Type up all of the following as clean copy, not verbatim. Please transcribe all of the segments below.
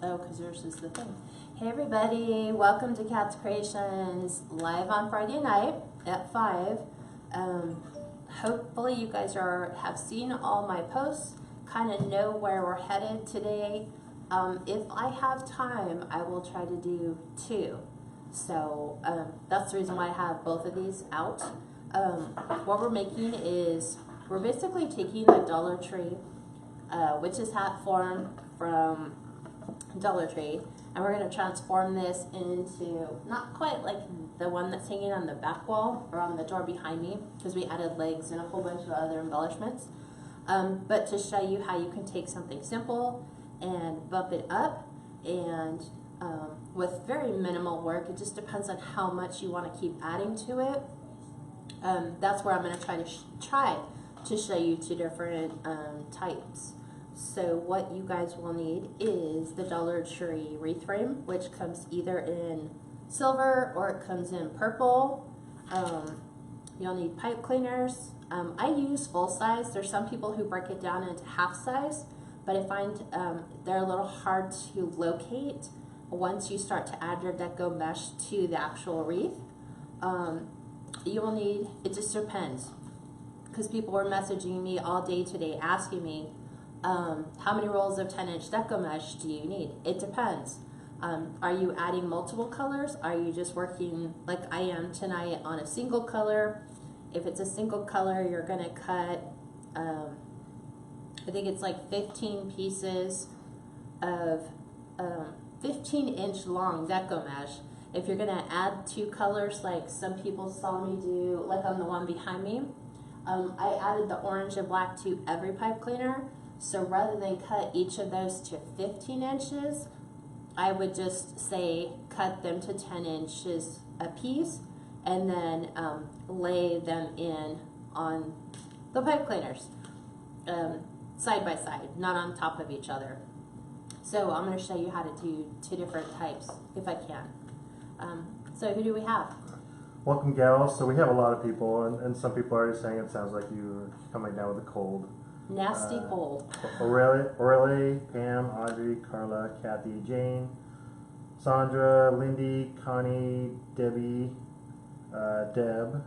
Oh, because yours is the thing. Hey everybody, welcome to Kats Creations, live on Friday night at 5. Hopefully you guys have seen all my posts, kind of know where we're headed today. If I have time, I will try to do 2. So that's the reason why I have both of these out. What we're making is, we're basically taking the Dollar Tree Witch's Hat form from Dollar Tree, and we're going to transform this into not quite like the one that's hanging on the back wall or on the door behind me, because we added legs and a whole bunch of other embellishments, but to show you how you can take something simple and bump it up, and with very minimal work. It just depends on how much you want to keep adding to it. That's where I'm going to try to show you 2 different types. So what you guys will need is the Dollar Tree wreath frame, which comes either in silver or it comes in purple. You'll need pipe cleaners. I use full size. There's some people who break it down into half size, but I find they're a little hard to locate once you start to add your Deco mesh to the actual wreath. You will need, it just depends, because people were messaging me all day today asking me, how many rolls of 10-inch Deco mesh do you need? It depends. Are you adding multiple colors? Are you just working like I am tonight on a single color? If it's a single color, you're going to cut, I think it's like 15 pieces of 15-inch long Deco mesh. If you're going to add 2 colors, like some people saw me do, like on the one behind me, I added the orange and black to every pipe cleaner. So rather than cut each of those to 15 inches, I would just say cut them to 10 inches a piece, and then lay them in on the pipe cleaners, side by side, not on top of each other. So I'm going to show you how to do 2 different types if I can. So who do we have? Welcome, gals. So we have a lot of people, and some people are already saying it sounds like you're coming down with a cold. Nasty cold. Aurelie, Pam, Audrey, Carla, Kathy, Jane, Sandra, Lindy, Connie, Debbie, Deb,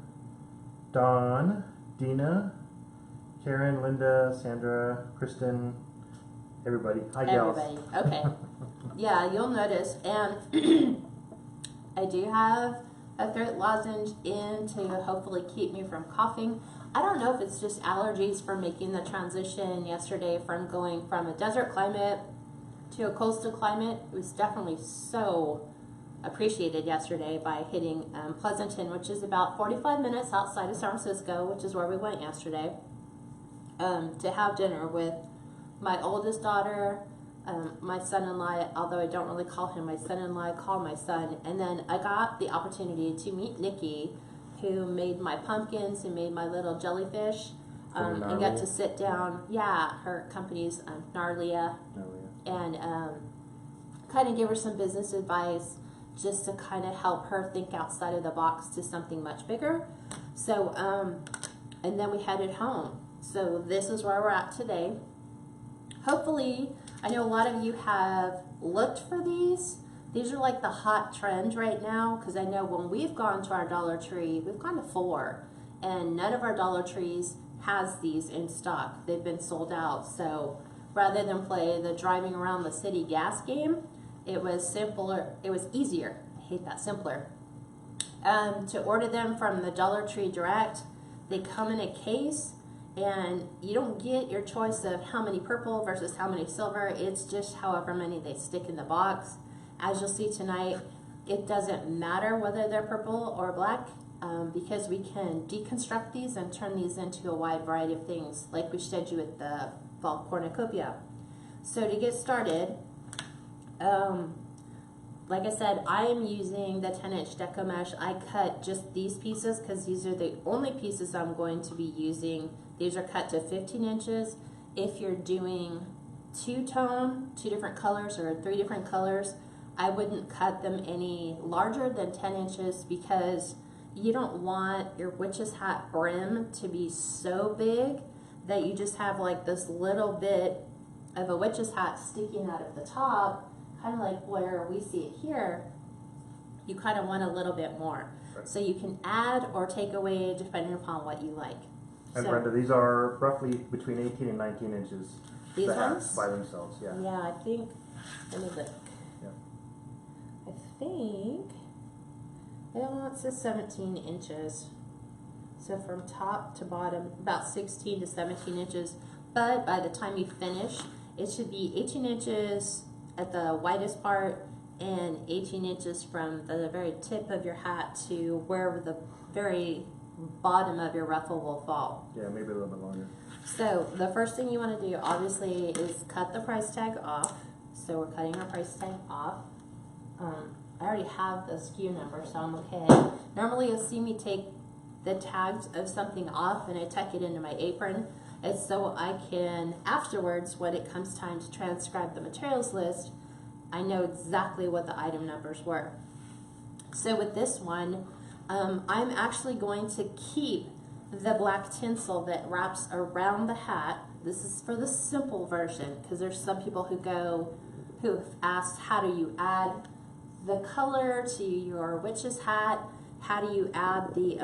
Dawn, Dina, Karen, Linda, Sandra, Kristen, everybody. Hi, gals. Everybody. Okay. Yeah, you'll notice, and I do have a throat lozenge in to hopefully keep me from coughing. I don't know if it's just allergies from making the transition yesterday from going from a desert climate to a coastal climate. It was definitely so appreciated yesterday by hitting Pleasanton, which is about 45 minutes outside of San Francisco, which is where we went yesterday, to have dinner with my oldest daughter, my son-in-law, although I don't really call him my son-in-law, I call my son. And then I got the opportunity to meet Nikki, who made my pumpkins and made my little jellyfish, and got to sit down. Yeah, her company's Narlia, and kind of give her some business advice, just to kind of help her think outside of the box to something much bigger. So, and then we headed home. So this is where we're at today. Hopefully, I know a lot of you have looked for these. These are like the hot trend right now, because I know when we've gone to our Dollar Tree, we've gone to 4, and none of our Dollar Trees has these in stock. They've been sold out. So rather than play the driving around the city gas game, it was simpler, it was easier, I hate that, simpler, to order them from the Dollar Tree direct. They come in a case, and you don't get your choice of how many purple versus how many silver. It's just however many they stick in the box. As you'll see tonight, it doesn't matter whether they're purple or black, because we can deconstruct these and turn these into a wide variety of things, like we showed you with the fall cornucopia. So to get started, like I said, I am using the 10-inch Deco mesh. I cut just these pieces because these are the only pieces I'm going to be using. These are cut to 15 inches. If you're doing 2-tone, 2 different colors or 3 different colors, I wouldn't cut them any larger than 10 inches, because you don't want your witch's hat brim to be so big that you just have like this little bit of a witch's hat sticking out of the top, kind of like where we see it here, you kind of want a little bit more. Right. So you can add or take away depending upon what you like. And so, Brenda, these are roughly between 18 and 19 inches. These the hats ones? by themselves, yeah. Yeah, I think, let me look. Yeah. I think, well, it says 17 inches. So from top to bottom, about 16 to 17 inches. But by the time you finish, it should be 18 inches at the widest part and 18 inches from the very tip of your hat to where the very bottom of your ruffle will fall. Yeah, maybe a little bit longer. So the first thing you want to do, obviously, is cut the price tag off. So we're cutting our price tag off. I already have the SKU number, so I'm okay. Normally you'll see me take the tags of something off and I tuck it into my apron. And so I can, afterwards, when it comes time to transcribe the materials list, I know exactly what the item numbers were. So with this one, I'm actually going to keep the black tinsel that wraps around the hat. This is for the simple version, because there's some people who've asked, how do you add the color to your witch's hat? How do you add the,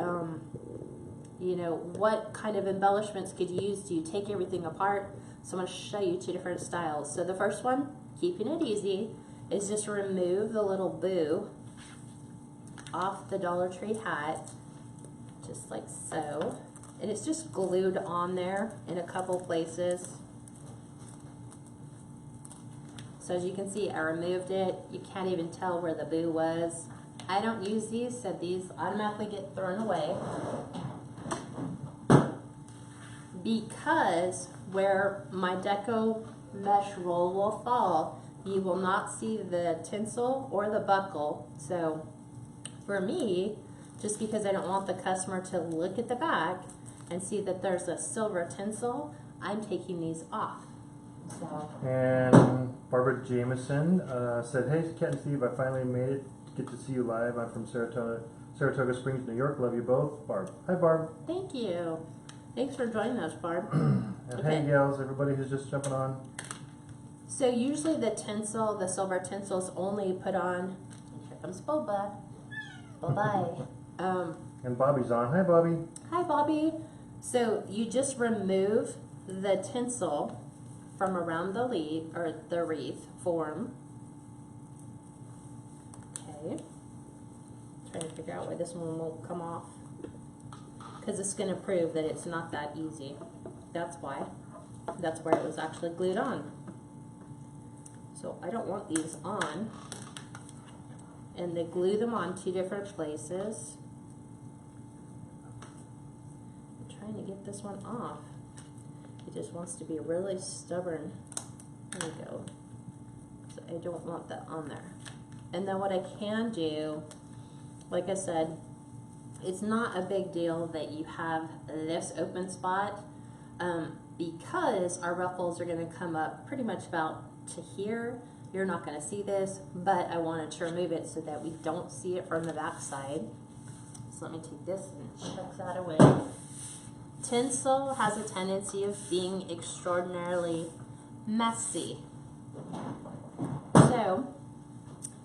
what kind of embellishments could you use? Do you take everything apart? So I'm going to show you two different styles. So the first one, keeping it easy, is just remove the little boo off the Dollar Tree hat, just like so. And it's just glued on there in a couple places. So as you can see, I removed it. You can't even tell where the boo was. I don't use these, so these automatically get thrown away. Because where my Deco mesh roll will fall, you will not see the tinsel or the buckle. So for me, just because I don't want the customer to look at the back and see that there's a silver tinsel, I'm taking these off. So. And Barbara Jameson said, hey, Kat and Steve, I finally made it. Get to see you live. I'm from Saratoga Springs, New York. Love you both. Barb. Hi, Barb. Thank you. Thanks for joining us, Barb. And Okay. hey, gals, everybody who's just jumping on. So usually the tinsel, the silver tinsel is only put on, and here comes Boba. Bye-bye. And Bobby's on. Hi, Bobby. Hi, Bobby. So you just remove the tinsel from around the leaf, or the wreath form. Okay. Trying to figure out why this one won't come off. Because it's going to prove that it's not that easy. That's why. That's where it was actually glued on. So I don't want these on. And they glue them on two different places. I'm trying to get this one off. It just wants to be really stubborn. There we go. So I don't want that on there. And then what I can do, like I said, it's not a big deal that you have this open spot because our ruffles are going to come up pretty much about to here. You're not going to see this, but I wanted to remove it so that we don't see it from the back side. So let me take this and chuck that away. Tinsel has a tendency of being extraordinarily messy. So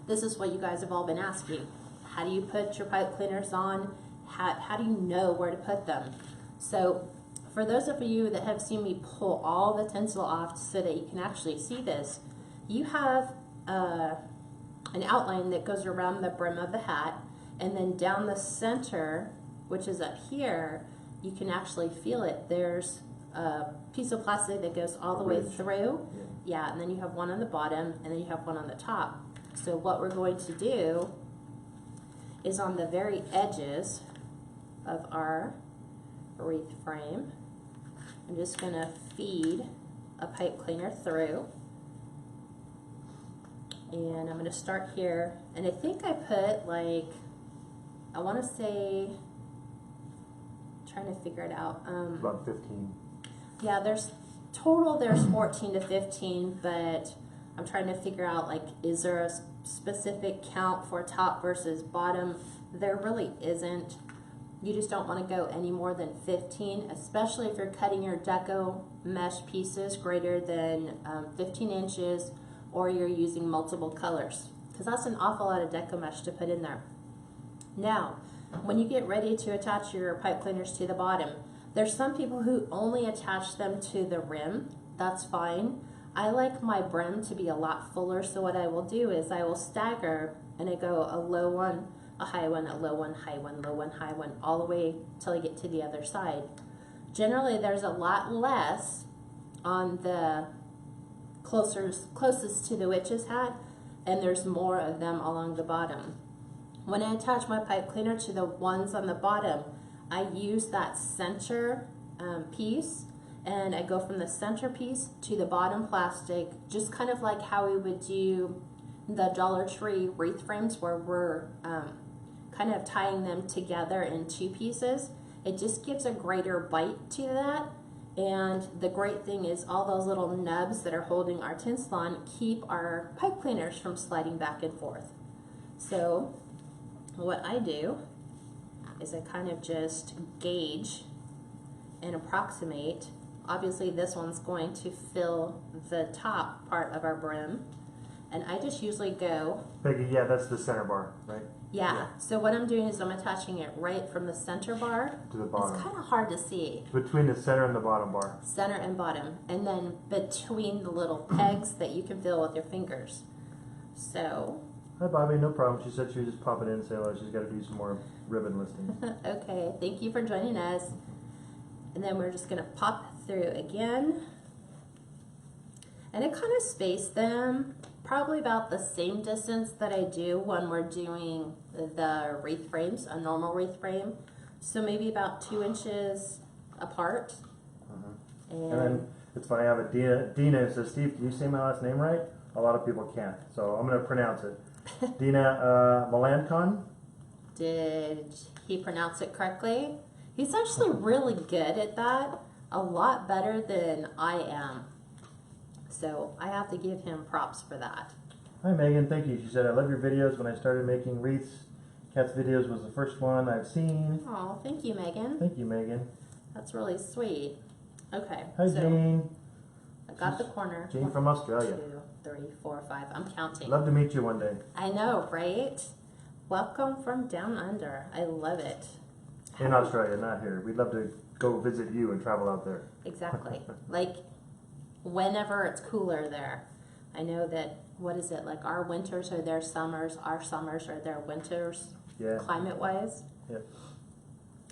this is what you guys have all been asking. How do you put your pipe cleaners on? How do you know where to put them? So for those of you that have seen me pull all the tinsel off so that you can actually see this, you have an outline that goes around the brim of the hat, and then down the center, which is up here, you can actually feel it. There's a piece of plastic that goes all the way through. Yeah, and then you have one on the bottom, and then you have one on the top. So what we're going to do is on the very edges of our wreath frame, I'm just going to feed a pipe cleaner through. And I'm going to start here. And I think I put like, I want to say, trying to figure it out. About 15. Yeah, there's 14 to 15, but I'm trying to figure out, like, is there a specific count for top versus bottom? There really isn't. You just don't want to go any more than 15, especially if you're cutting your Deco mesh pieces greater than 15 inches or you're using multiple colors, because that's an awful lot of deco mesh to put in there. Now, when you get ready to attach your pipe cleaners to the bottom, there's some people who only attach them to the rim. That's fine. I like my brim to be a lot fuller, so what I will do is I will stagger, and I go a low one, a high one, a low one, high one, low one, high one, all the way till I get to the other side. Generally, there's a lot less on the closest to the witch's hat, and there's more of them along the bottom. When I attach my pipe cleaner to the ones on the bottom, I use that center piece, and I go from the center piece to the bottom plastic, just kind of like how we would do the Dollar Tree wreath frames, where we're kind of tying them together in two pieces. It just gives a greater bite to that. And the great thing is all those little nubs that are holding our tinsel on keep our pipe cleaners from sliding back and forth. So what I do is I kind of just gauge and approximate. Obviously this one's going to fill the top part of our brim, and I just usually go... Peggy, yeah, that's the center bar, right? Yeah, so what I'm doing is I'm attaching it right from the center bar to the bottom. It's kind of hard to see. Between the center and the bottom bar. Center and bottom, and then between the little pegs that you can feel with your fingers. So... Hi Bobby, no problem. She said she would just pop it in and say, well, she's got to do some more ribbon listing. Okay, thank you for joining us. And then we're just going to pop through again. And I kind of space them probably about the same distance that I do when we're doing the wreath frames, a normal wreath frame. So maybe about 2 inches apart. And then it's funny, I have a Dina says, Steve, can you say my last name right? A lot of people can't, so I'm going to pronounce it. Dina Melancon. Did he pronounce it correctly? He's actually really good at that, a lot better than I am. So I have to give him props for that. Hi Megan, thank you. She said, I love your videos. When I started making wreaths, Kat's videos was the first one I've seen. Oh, thank you, Megan. Thank you, Megan. That's really sweet. Okay. Hi, so Jane. I got the corner. Jane from Australia. 2, 3, 4, 5. I'm counting. Love to meet you one day. I know, right? Welcome from down under. I love it. In Australia, not here. We'd love to go visit you and travel out there. Exactly. Like whenever it's cooler there. I know that, what is it, like our winters are their summers are their winters, Yeah. climate-wise. Yep.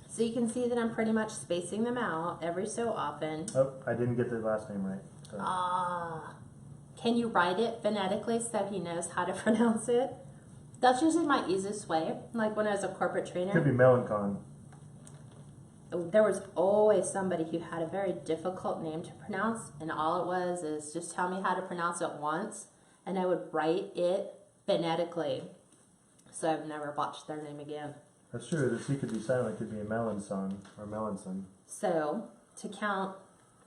So you can see that I'm pretty much spacing them out every so often. Oh, I didn't get the last name right. So. Ah. Can you write it phonetically so he knows how to pronounce it? That's usually my easiest way. Like when I was a corporate trainer. Could be Melancon. There was always somebody who had a very difficult name to pronounce, and all it was is just tell me how to pronounce it once, and I would write it phonetically. So I've never botched their name again. That's true. The C could be silent. It could be a Melanson or Melanson. So to count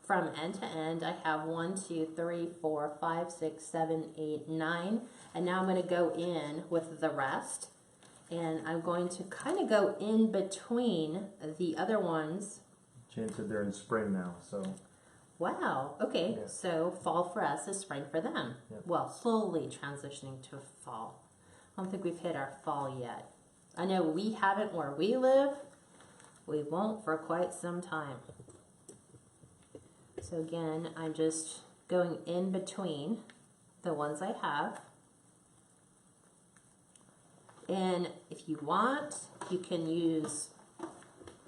from end to end, I have 1, 2, 3, 4, 5, 6, 7, 8, 9, and now I'm going to go in with the rest. And I'm going to kind of go in between the other ones. Jane said they're in spring now, so. Wow, okay, Yeah. so fall for us is spring for them. Yep. Well, slowly transitioning to fall. I don't think we've hit our fall yet. I know we haven't where we live. We won't for quite some time. So again, I'm just going in between the ones I have. And if you want, you can use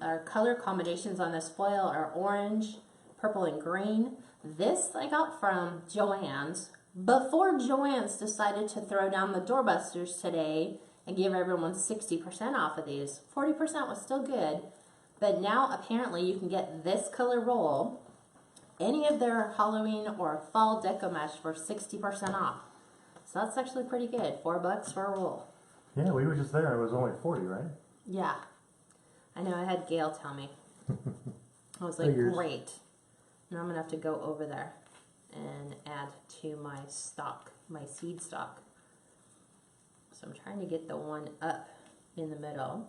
our color combinations on this foil are orange, purple, and green. This I got from Joann's before Joann's decided to throw down the doorbusters today and give everyone 60% off of these. 40% was still good, but now apparently you can get this color roll, any of their Halloween or fall deco mesh for 60% off. So that's actually pretty good. $4 for a roll. Yeah, we were just there. It was only 40, right? Yeah. I know, I had Gail tell me. I was like, Figures. great. Now I'm going to have to go over there and add to my stock, my seed stock. So I'm trying to get the one up in the middle.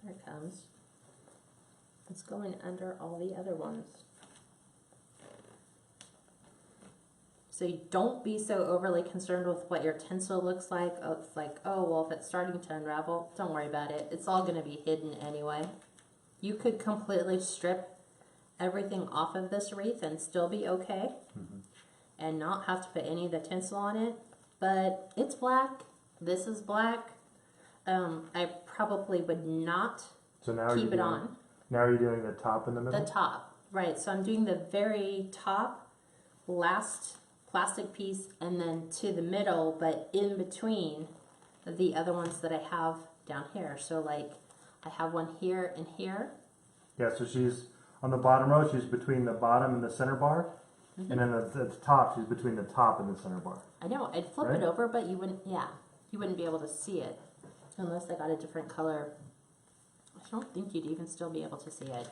There it comes. It's going under all the other ones. So you don't be so overly concerned with what your tinsel looks like. Oh, it's like, oh, well, if it's starting to unravel, don't worry about it. It's all going to be hidden anyway. You could completely strip everything off of this wreath and still be okay. And not have to put any of the tinsel on it. But it's black. This is black. I probably would not keep it on. Now you're doing the top and the middle? The top, right. So I'm doing the very top, last plastic piece, and then to the middle, but in between the other ones that I have down here. So like, I have one here and here. Yeah, so she's on the bottom row, she's between the bottom and the center bar. And then at the top, she's between the top and the center bar. I know, I'd flip it over, but you wouldn't, you wouldn't be able to see it. Unless I got a different color. I don't think you'd even still be able to see it.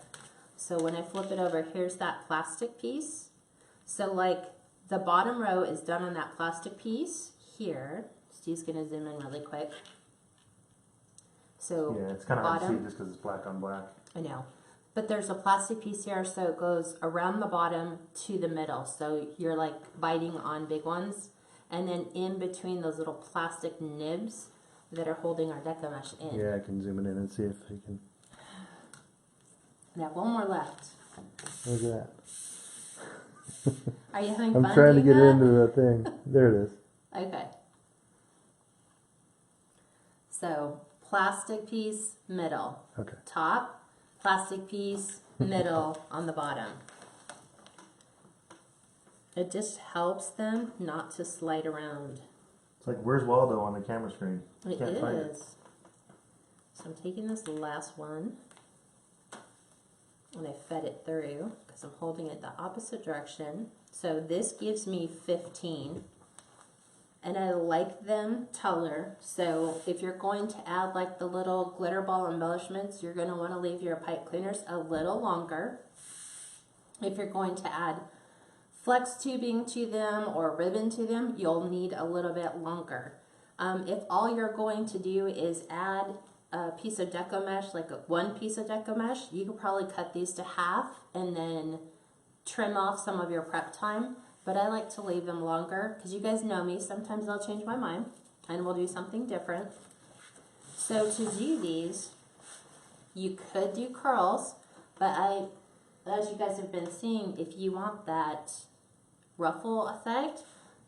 So when I flip it over, here's that plastic piece. So like the bottom row is done on that plastic piece here. Steve's gonna zoom in really quick. So yeah, it's kind of hard to see just because it's black on black. I know. But there's a plastic piece here, so it goes around the bottom to the middle. So you're like biting on big ones. And then in between those little plastic nibs that are holding our Deco mesh in. Yeah, I can zoom in and see if I can. I have one more left. Look at that. Are you having fun? I'm trying to get that? into the thing. There it is. Okay. So plastic piece, middle. Okay. Top, plastic piece, middle on the bottom. It just helps them not to slide around. It's like, where's Waldo on the camera screen? It Can't find it. is. So I'm taking this last one and I fed it through because I'm holding it the opposite direction. So this gives me 15. And I like them taller. So if you're going to add like the little glitter ball embellishments, you're going to want to leave your pipe cleaners a little longer. If you're going to add flex tubing to them or ribbon to them, you'll need a little bit longer. If all you're going to do is add a piece of Deco mesh, like one piece of Deco mesh, you could probably cut these to half and then trim off some of your prep time. But I like to leave them longer because you guys know me. Sometimes I'll change my mind and we'll do something different. So to do these, you could do curls, but as you guys have been seeing, if you want that ruffle effect,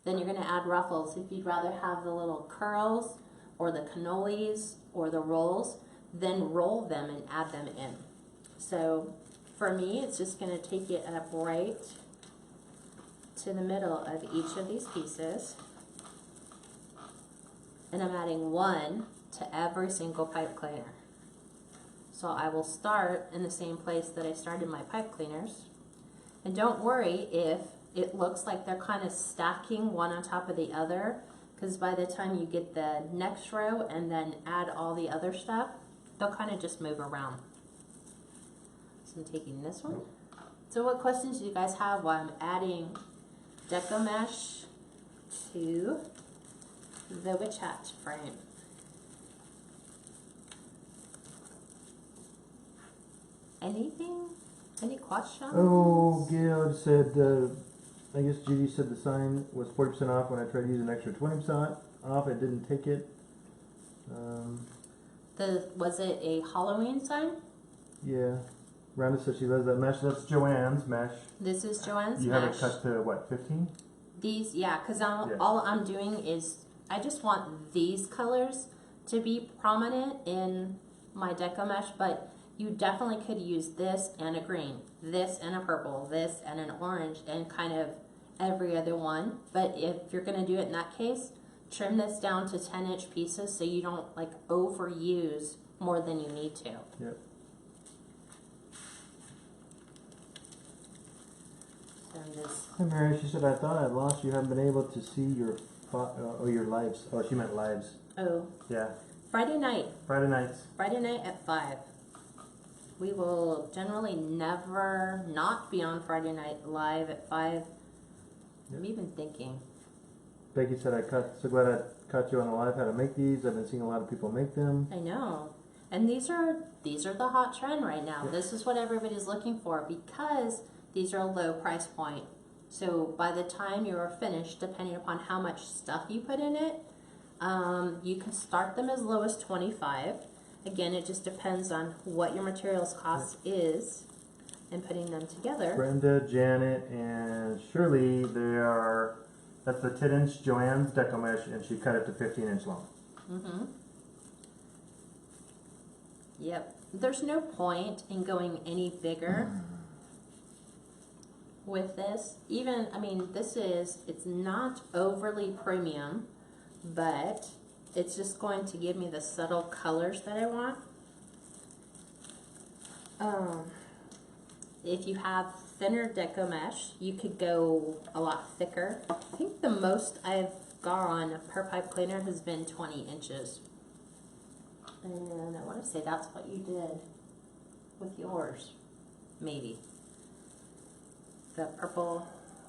then you're going to add ruffles. If you'd rather have the little curls or the cannolis or the rolls, then roll them and add them in. So for me, it's just going to take it up right to the middle of each of these pieces. And I'm adding one to every single pipe cleaner. So I will start in the same place that I started my pipe cleaners. And don't worry if it looks like they're kind of stacking one on top of the other, because by the time you get the next row and then add all the other stuff, they'll kind of just move around. So I'm taking this one. So what questions do you guys have while I'm adding Deco mesh to the witch hat frame? Anything? Any questions? Oh, Gail said, I guess Judy said the sign was 40% off when I tried to use an extra 20% off. It didn't take it. Was it a Halloween sign? Yeah. Rhonda said she loves that mesh. That's Joanne's mesh. This is Joanne's You mesh. have it cut to what, 15? These, yeah, because all I'm doing is I just want these colors to be prominent in my Deco mesh, but you definitely could use this and a green, this and a purple, this and an orange, and kind of every other one. But if you're going to do it in that case, trim this down to 10-inch pieces so you don't like overuse more than you need to. Yep. Hi Mary, she said, I thought I'd lost you. Haven't been able to see your your lives. Oh, she meant lives. Oh. Yeah. Friday night. Friday nights. Friday night at 5. We will generally never not be on Friday night live at 5. Yep. I'm even thinking. Becky said, so glad I caught you on the live how to make these. I've been seeing a lot of people make them. I know. And these are the hot trend right now. Yep. This is what everybody's looking for because these are a low price point. So by the time you're finished, depending upon how much stuff you put in it, you can start them as low as 25. Again, it just depends on what your materials cost is and putting them together. Brenda, Janet, and Shirley, that's the 10-inch Joanne's Deco mesh, and she cut it to 15-inch long. Mm-hmm. Yep. There's no point in going any bigger with this. Even, I mean, it's not overly premium, but it's just going to give me the subtle colors that I want. If you have thinner Deco mesh, you could go a lot thicker. I think the most I've gone per pipe cleaner has been 20 inches. And I want to say that's what you did with yours, maybe. The purple.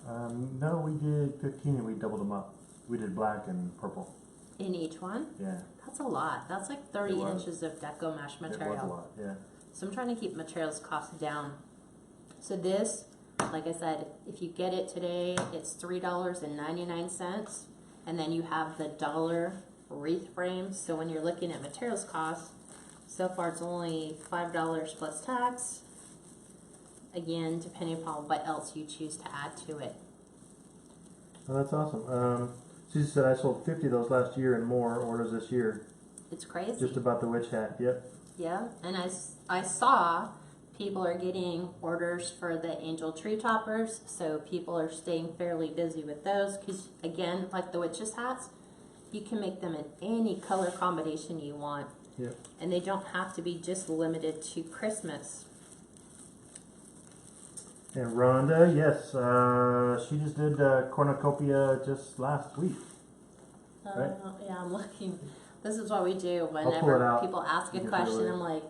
No, we did 15 and we doubled them up. We did black and purple. In each one? Yeah. That's a lot. That's like 30 inches of Deco mesh material. It was a lot, yeah. So I'm trying to keep materials costs down. So this, like I said, if you get it today, it's $3.99. And then you have the dollar wreath frames. So when you're looking at materials costs, so far it's only $5 plus tax. Again, depending upon what else you choose to add to it. Oh, that's awesome. She said I sold 50 of those last year and more orders this year. It's crazy. Just about the witch hat, yep. Yeah, and I saw people are getting orders for the angel tree toppers, so people are staying fairly busy with those because, again, like the witch's hats, you can make them in any color combination you want. Yep. And they don't have to be just limited to Christmas. And Rhonda, yes, she just did cornucopia just last week. Right? Yeah, I'm looking. This is what we do pull it whenever out. people ask a You can question. put it away. I'm like,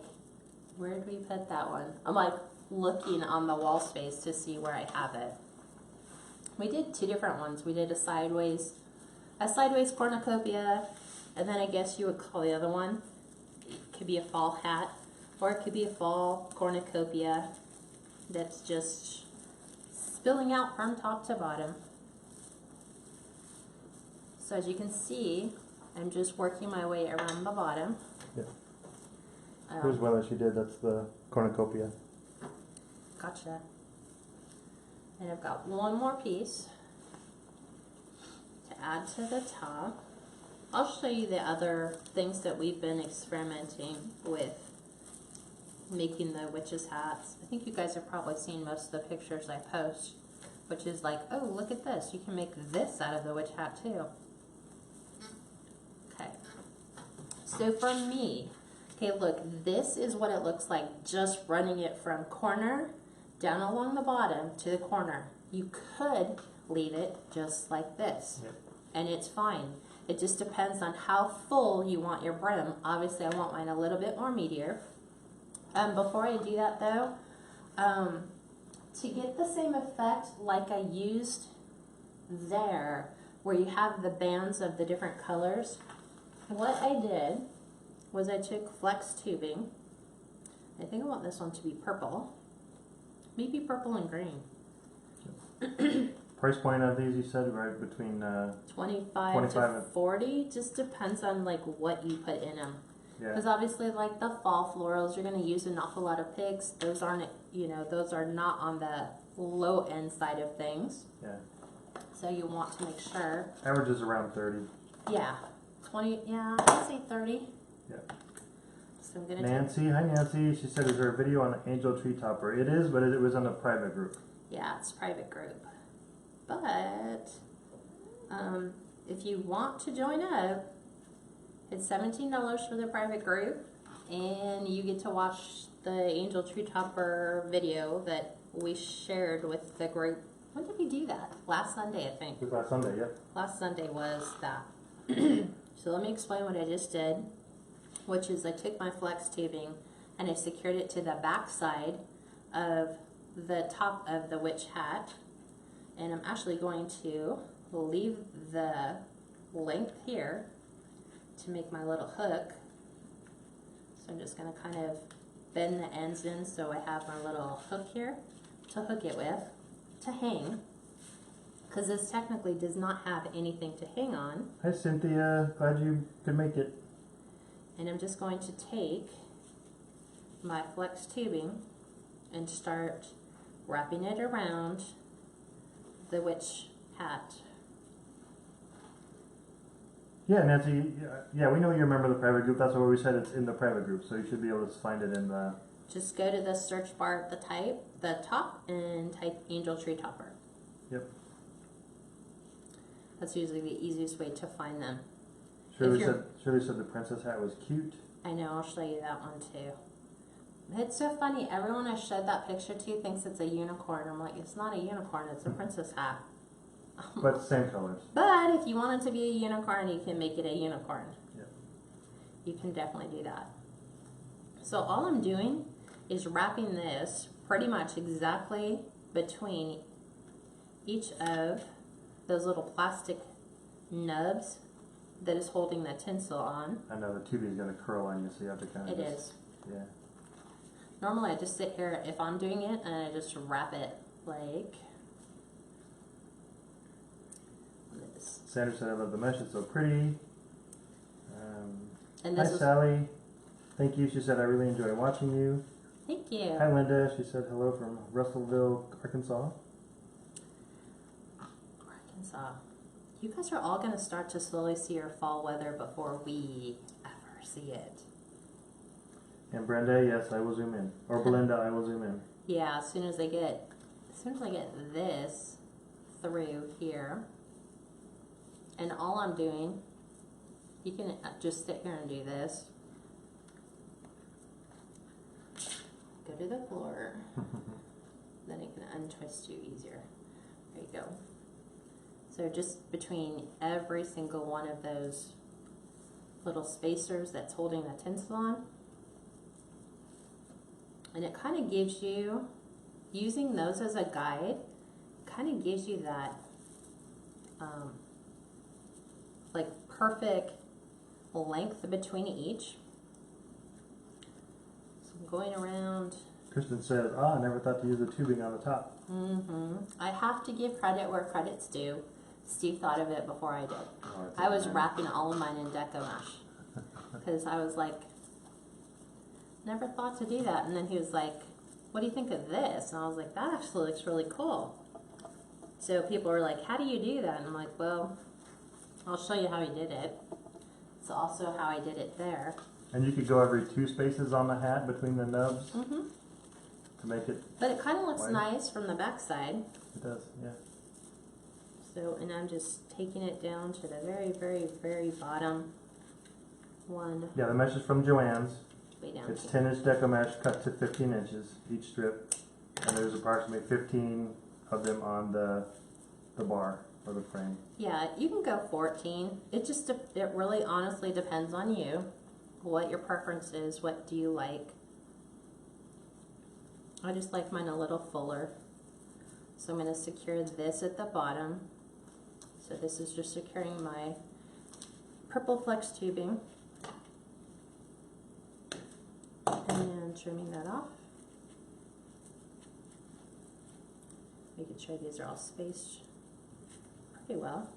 where did we put that one? I'm like looking on the wall space to see where I have it. We did two different ones. We did a sideways cornucopia, and then I guess you would call the other one. It could be a fall hat, or it could be a fall cornucopia that's just spilling out from top to bottom. So as you can see, I'm just working my way around the bottom. Yeah. Here's one that she did, that's the cornucopia. Gotcha. And I've got one more piece to add to the top. I'll show you the other things that we've been experimenting with making the witches' hats. I think you guys have probably seen most of the pictures I post, which is like, oh, look at this. You can make this out of the witch hat too. Okay. So for me, okay, look, this is what it looks like just running it from corner down along the bottom to the corner. You could leave it just like this, Yep. and it's fine. It just depends on how full you want your brim. Obviously, I want mine a little bit more meatier. Before I do that though, to get the same effect like I used there, where you have the bands of the different colors, what I did was I took flex tubing. I think I want this one to be purple. Maybe purple and green. Price point on these, you said, right between 25 25 to and 40. Just depends on like what you put in them. yeah. Because obviously, like the fall florals, you're going to use an awful lot of piggs. Those aren't, those are not on the low end side of things. Yeah. So you want to make sure. Average is around 30. Yeah, 20. Yeah, I'd say 30. Yeah. So I'm gonna. Nancy, hi Nancy. She said, "Is there a video on the angel tree topper?" It is, but it was on a private group. Yeah, it's private group. But if you want to join up, it's $17 for the private group, and you get to watch the angel tree topper video that we shared with the group. When did we do that? Last Sunday, I think. It was last Sunday, yeah. Last Sunday was that. So let me explain what I just did, which is I took my flex tubing and I secured it to the back side of the top of the witch hat. And I'm actually going to leave the length here to make my little hook. So I'm just going to kind of bend the ends in so I have my little hook here to hook it with, to hang. because this technically does not have anything to hang on. Hi Cynthia, glad you could make it. And I'm just going to take my flex tubing and start wrapping it around the witch hat. Yeah, Nancy, yeah, we know you're a member of the private group. That's why we said it's in the private group, so you should be able to find it in the... Just go to the search bar at the top and type Angel Tree Topper. Yep. That's usually the easiest way to find them. Shirley said the princess hat was cute. I know, I'll show you that one too. It's so funny, everyone I showed that picture to thinks it's a unicorn. I'm like, it's not a unicorn, it's a princess hat. But same colors. But if you want it to be a unicorn, you can make it a unicorn. Yep. You can definitely do that. So all I'm doing is wrapping this pretty much exactly between each of those little plastic nubs that is holding the tinsel on. I know the tubing is going to curl on you, so you have to kind of... It is. Yeah. Normally I just sit here, if I'm doing it, and I just wrap it like this. Sandra said, I love the mesh, it's so pretty. And Hi this is, Sally. Thank you. She said, I really enjoy watching you. thank you. Hi Linda. She said hello from Russellville, Arkansas. Arkansas. You guys are all going to start to slowly see your fall weather before we ever see it. And Brenda, yes, I will zoom in. Or Belinda, I will zoom in. Yeah, as soon as I get this through here, and all I'm doing, you can just sit here and do this. Go to the floor. Then it can untwist you easier. There you go. So just between every single one of those little spacers that's holding the tinsel on. And it kind of gives you, using those as a guide, kind of gives you that like perfect length between each. So I'm going around. Kristen said, I never thought to use the tubing on the top. I have to give credit where credit's due. Steve thought of it before I did. Oh, I was wrapping all of mine in Deco mesh because I was like, never thought to do that. And then he was like, what do you think of this? And I was like, that actually looks really cool. So people were like, how do you do that? And I'm like, well, I'll show you how he did it. It's also how I did it there. And you could go every 2 spaces on the hat between the nubs to make it... But it kind of looks wide. nice from the back side. It does, yeah. So, and I'm just taking it down to the very, very, very bottom one. Yeah, the mesh is from Joann's. Way down It's here. 10-inch Deco mesh cut to 15 inches each strip. And there's approximately 15 of them on the bar or the frame. Yeah, you can go 14. It just, it really honestly depends on you. What your preference is, what do you like. I just like mine a little fuller. So I'm going to secure this at the bottom. So this is just securing my purple flex tubing. And trimming that off. Making sure these are all spaced pretty well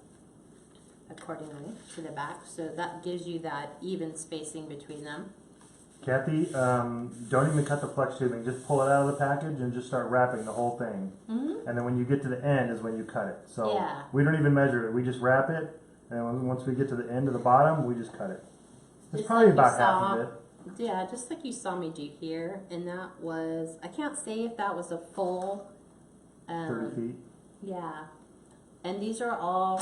accordingly to the back. So that gives you that even spacing between them. Kathy, don't even cut the flex tubing. Just pull it out of the package and just start wrapping the whole thing. And then when you get to the end is when you cut it. So Yeah. we don't even measure it. We just wrap it. And once we get to the end of the bottom, we just cut it. It's Just probably like you about half saw. of it. Yeah, just like you saw me do here. And that was, I can't say if that was a full 30 feet. Yeah. And these are all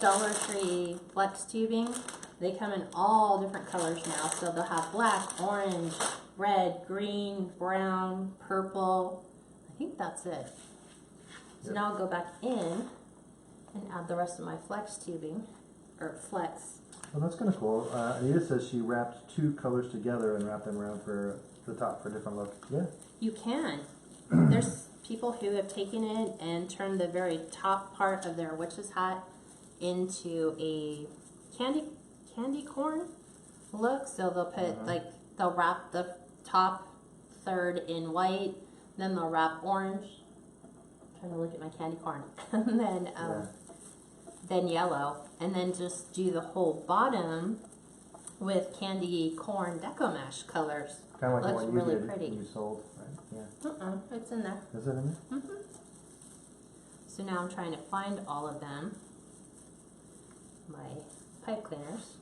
Dollar Tree flex tubing. They come in all different colors now. So they'll have black, orange, red, green, brown, purple. I think that's it. So Yep. now I'll go back in and add the rest of my flex tubing, or flex. Well, that's kind of cool. Anita says she wrapped 2 colors together and wrapped them around for the top for a different look. Yeah. You can. There's people who have taken it and turned the very top part of their witch's hat into a candy corn look. So they'll put they'll wrap the top third in white, then they'll wrap orange, trying to look at my candy corn. And then yellow. And then just do the whole bottom with candy corn deco mesh colors. Kind of like Looks the one you really did, pretty. you sold, right? Yeah. It's in there. Is it in there? So now I'm trying to find all of them. My pipe cleaners.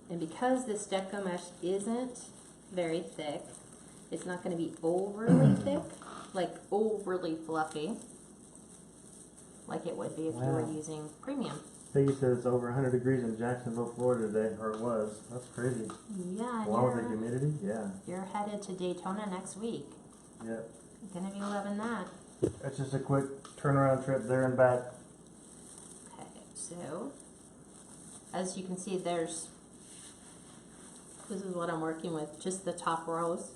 And because this deco mesh isn't very thick, it's not going to be overly thick, like overly fluffy, like it would be if you were using premium. Peggy says it's over 100 degrees in Jacksonville, Florida today, or it was. That's crazy. Yeah, Along with the humidity, yeah. You're headed to Daytona next week. Yep. You're going to be loving that. It's just a quick turnaround trip there and back. Okay, so as you can see, this is what I'm working with, just the top rows.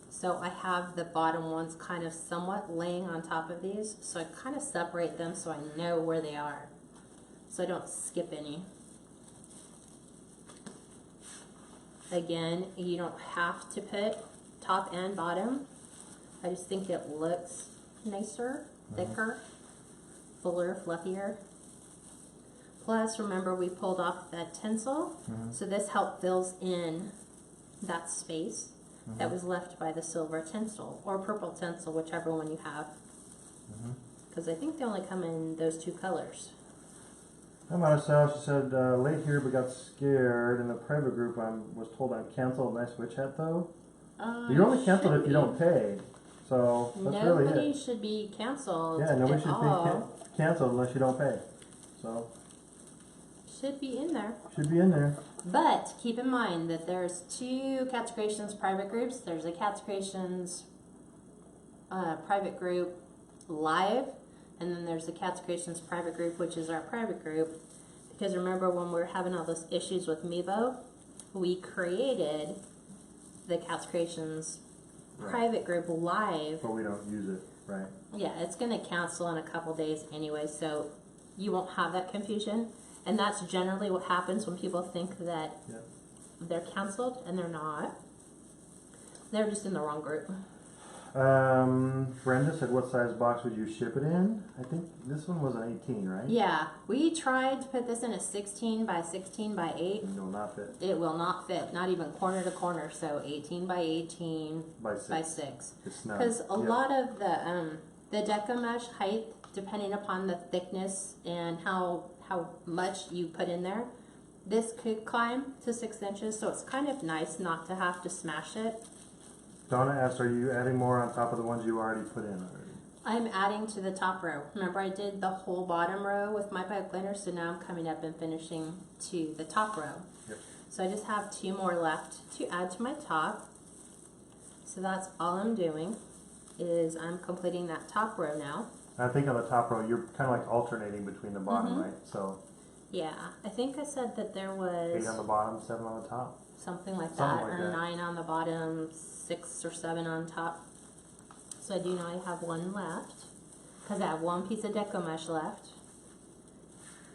So I have the bottom ones kind of somewhat laying on top of these, so I kind of separate them so I know where they are, so I don't skip any. Again, you don't have to put top and bottom. I just think it looks nicer, thicker, fuller, fluffier. Plus, remember we pulled off that tinsel, so this fills in that space that was left by the silver tinsel or purple tinsel, whichever one you have. Because I think they only come in those two colors. Hi Marcel, she said, late here but got scared. In the private group I was told I'm canceled. Nice witch hat though. You're only canceled if you don't pay. So that's really it. Nobody should be canceled. Yeah, nobody should be canceled unless you don't pay. So should be in there. should be in there. But keep in mind that there's two Kats Creations private groups. There's a Kats Creations private group live, and then there's the Kats Creations private group, which is our private group. Because remember when we were having all those issues with Mevo, we created the Kats Creations private group live. But we don't use it, right? Yeah, it's going to cancel in a couple days anyway, so you won't have that confusion. And that's generally what happens when people think that they're canceled, and they're not. They're just in the wrong group. Brenda said, what size box would you ship it in? I think this one was an 18, right? Yeah, we tried to put this in a 16 by 16 by 8. It will not fit. It will not fit, not even corner to corner. So 18 by 18 by 6. It's not. Because a lot of the deco mesh height, depending upon the thickness and how much you put in there, this could climb to 6 inches. So it's kind of nice not to have to smash it. Donna asked, are you adding more on top of the ones you already put in already? I'm adding to the top row. Remember I did the whole bottom row with my Pipecleaners, so now I'm coming up and finishing to the top row. Yep. So I just have 2 more left to add to my top. So that's all I'm doing, is I'm completing that top row now. I think on the top row, you're kind of like alternating between the bottom, right? So yeah, I think I said that there was 8 on the bottom, 7 on the top. Something like Something that, like or that. 9 on the bottom, 6 or 7 on top. So I do know I have 1 left, because I have 1 piece of deco mesh left.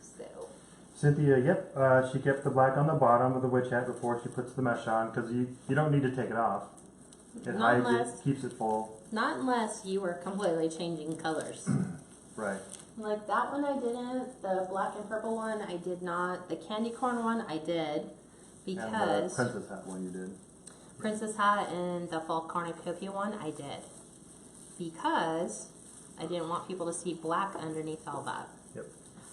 So Cynthia, yep, she kept the black on the bottom of the witch hat before she puts the mesh on, because you don't need to take it off. It hides it, keeps it full. Not unless you were completely changing colors. Right. Like that one I didn't, the black and purple one I did not, the candy corn one I did, because And the princess hat one you did. Princess hat and the fall cornucopia one I did, because I didn't want people to see black underneath all that. Yep.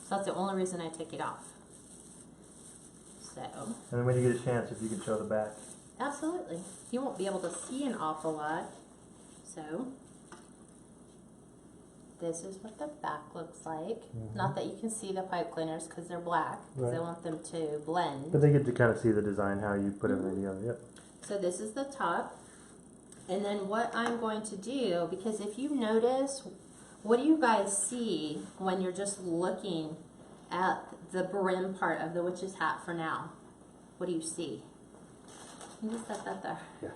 So that's the only reason I took it off. So And then when you get a chance, if you can show the back. absolutely, you won't be able to see an awful lot. So this is what the back looks like. Not that you can see the pipe cleaners because they're black, because I want them to blend. But they get to kind of see the design, how you put everything together. Yep. So this is the top. And then what I'm going to do, because if you notice, what do you guys see when you're just looking at the brim part of the witch's hat for now? What do you see? You just set that there. Yeah,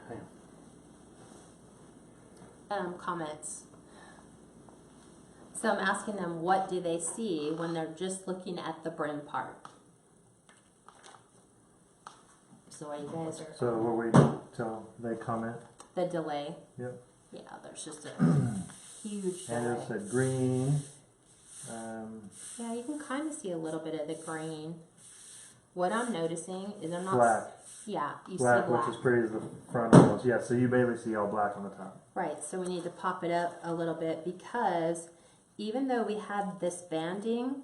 I am. Comments. So I'm asking them, what do they see when they're just looking at the brim part? So what you guys are... So we're waiting till they comment. The delay. Yep. Yeah, there's just a huge And dye. it's a green. Yeah, you can kind of see a little bit of the green. What I'm noticing is I'm not... Black. Yeah, you Black, see black. which is pretty as the front almost. Yeah, so you basically see all black on the top. Right, so we need to pop it up a little bit because even though we have this banding,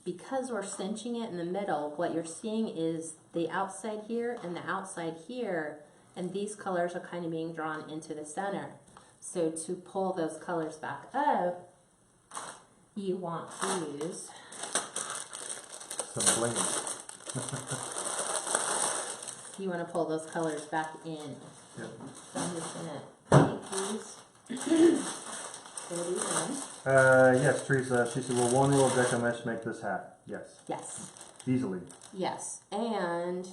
because we're cinching it in the middle, what you're seeing is the outside here and the outside here, and these colors are kind of being drawn into the center. So to pull those colors back up, you want to use Some bling. you want to pull those colors back in. Yep. So I'm just gonna take these. Pull these in. Yes, Teresa. She said, "Will one roll of Deco mesh make this hat?" Yes. Yes. Easily. Yes, and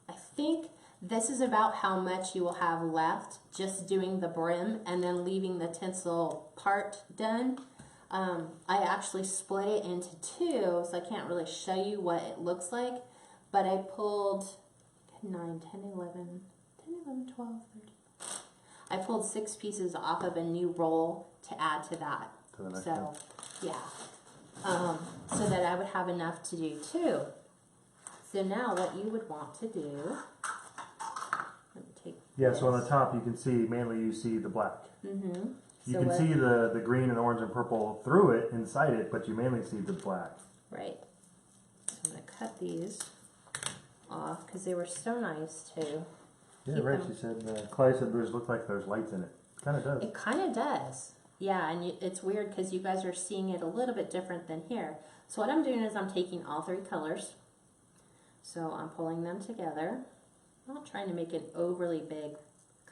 I think this is about how much you will have left just doing the brim and then leaving the tinsel part done. I actually split it into two, so I can't really show you what it looks like, but I pulled 9, 10, 11, 12, 13. I pulled 6 pieces off of a new roll to add to that. So, yeah. So that I would have enough to do two. So now what you would want to do, let me take this. So on the top you can see, mainly you see the black. Mm-hmm. You can see the green and orange and purple through it, inside it, but you mainly see the black. Right. So I'm going to cut these off because they were so nice too. Yeah, right. She said, Clay said there's look like there's lights in it. Kind of does. It kind of does. Yeah, and it's weird because you guys are seeing it a little bit different than here. So what I'm doing is I'm taking all 3 colors. So I'm pulling them together. I'm not trying to make an overly big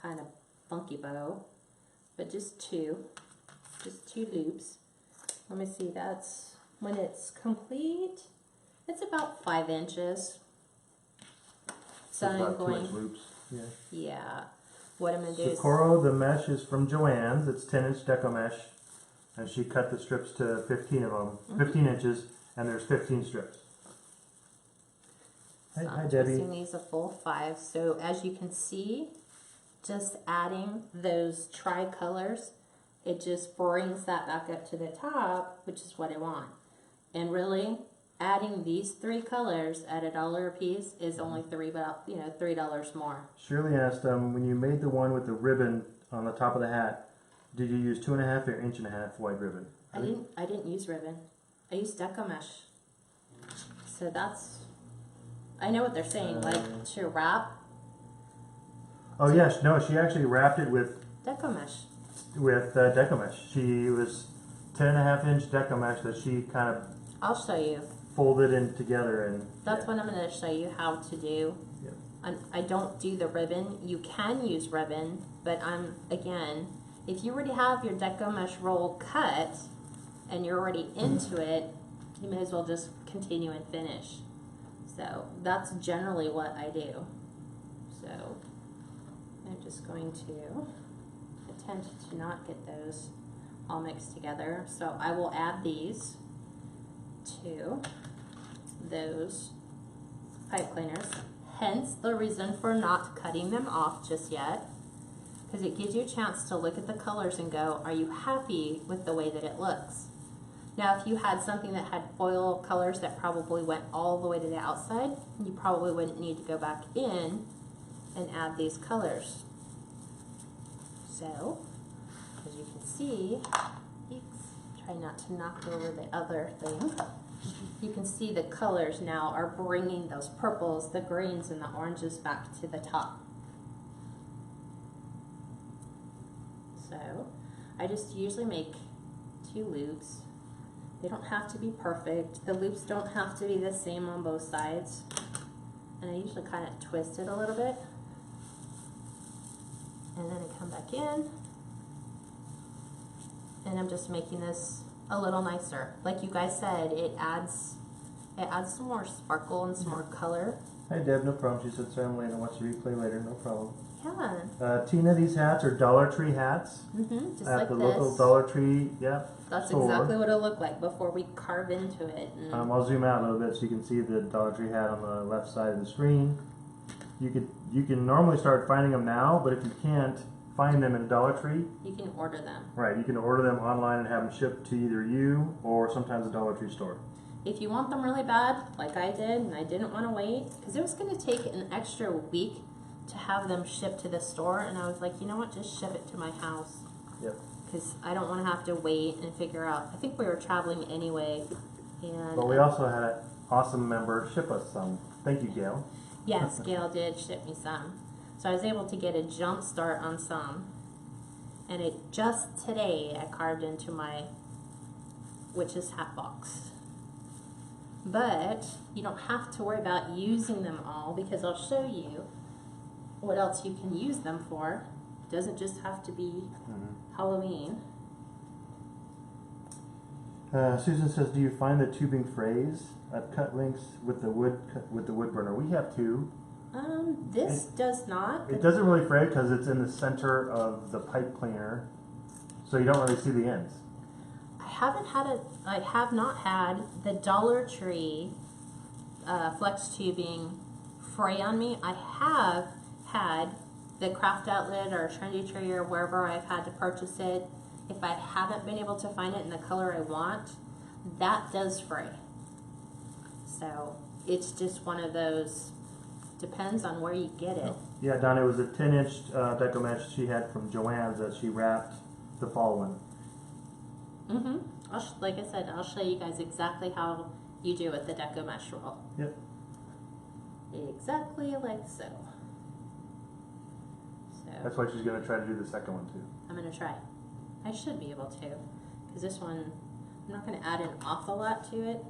kind of funky bow, but just 2 loops. Let me see, that's when it's complete. It's about 5 inches. So I'm about going, 2 inch loops. Yeah. Yeah. What I'm going to do is... Socorro, the mesh is from Joann's. It's 10-inch Deco mesh. And she cut the strips to 15 of them. 15 inches, and there's 15 strips. So Hi, I'm Debbie. twisting these a full 5. So as you can see, just adding those tri-colors, it just brings that back up to the top, which is what I want. And really, adding these 3 colors at $1 a piece is only $3 more. Shirley asked, when you made the one with the ribbon on the top of the hat, did you use 2.5 or 1.5 inch white ribbon? I didn't use ribbon. I used Deco mesh. So that's, I know what they're saying, like to wrap. Oh yes, no, she actually wrapped it with Deco mesh. Deco mesh. She was 10.5 inch Deco mesh that she kind of I'll show you. Folded in together, and that's what I'm going to show you how to do. Yep. I don't do the ribbon. You can use ribbon, but again, if you already have your Deco mesh roll cut and you're already into it, you may as well just continue and finish. So that's generally what I do. So I'm just going to attempt to not get those all mixed together. So I will add these to those pipe cleaners, hence the reason for not cutting them off just yet, because it gives you a chance to look at the colors and go, are you happy with the way that it looks? Now if you had something that had foil colors that probably went all the way to the outside, you probably wouldn't need to go back in and add these colors. So as you can see, try not to knock over the other thing. You can see the colors now are bringing those purples, the greens, and the oranges back to the top. So I just usually make 2 loops. They don't have to be perfect. The loops don't have to be the same on both sides. And I usually kind of twist it a little bit. And then I come back in. And I'm just making this a little nicer. Like you guys said, it adds some more sparkle and some more color. Hi Deb, no problem. She said Sarah Melina wants to replay later, no problem. Yeah. Tina, these hats are Dollar Tree hats. Just at like the this. local Dollar Tree, That's store. exactly what it'll look like before we carve into it. I'll zoom out a little bit so you can see the Dollar Tree hat on the left side of the screen. You can normally start finding them now, but if you can't find them in Dollar Tree. You can order them. Right, you can order them online and have them shipped to either you or sometimes a Dollar Tree store. If you want them really bad, like I did, and I didn't want to wait, because it was going to take an extra week to have them shipped to the store, and I was like, you know what, just ship it to my house. Yep. Because I don't want to have to wait and figure out. I think we were traveling anyway, and But we also had an awesome member ship us some. Thank you, Gail. yes, Gail did ship me some, so I was able to get a jump start on some, and it just today I carved into my witch's hat box. But you don't have to worry about using them all, because I'll show you what else you can use them for. It doesn't just have to be Halloween. Susan says, "Do you find the tubing phrase? I've cut links with the wood burner. We have two. This does not. It doesn't really fray because it's in the center of the pipe cleaner, so you don't really see the ends. I have not had the Dollar Tree flex tubing fray on me. I have had the Craft Outlet or Trendy Tree or wherever I've had to purchase it. If I haven't been able to find it in the color I want, that does fray. So it's just one of those, depends on where you get it. Yeah, Donna, it was a 10-inch Deco mesh she had from Joann's that she wrapped the fall one. Like I said, I'll show you guys exactly how you do with the Deco mesh roll. Yep. Exactly like so. That's why she's going to try to do the second one too. I'm going to try. I should be able to, because this one, I'm not going to add an awful lot to it.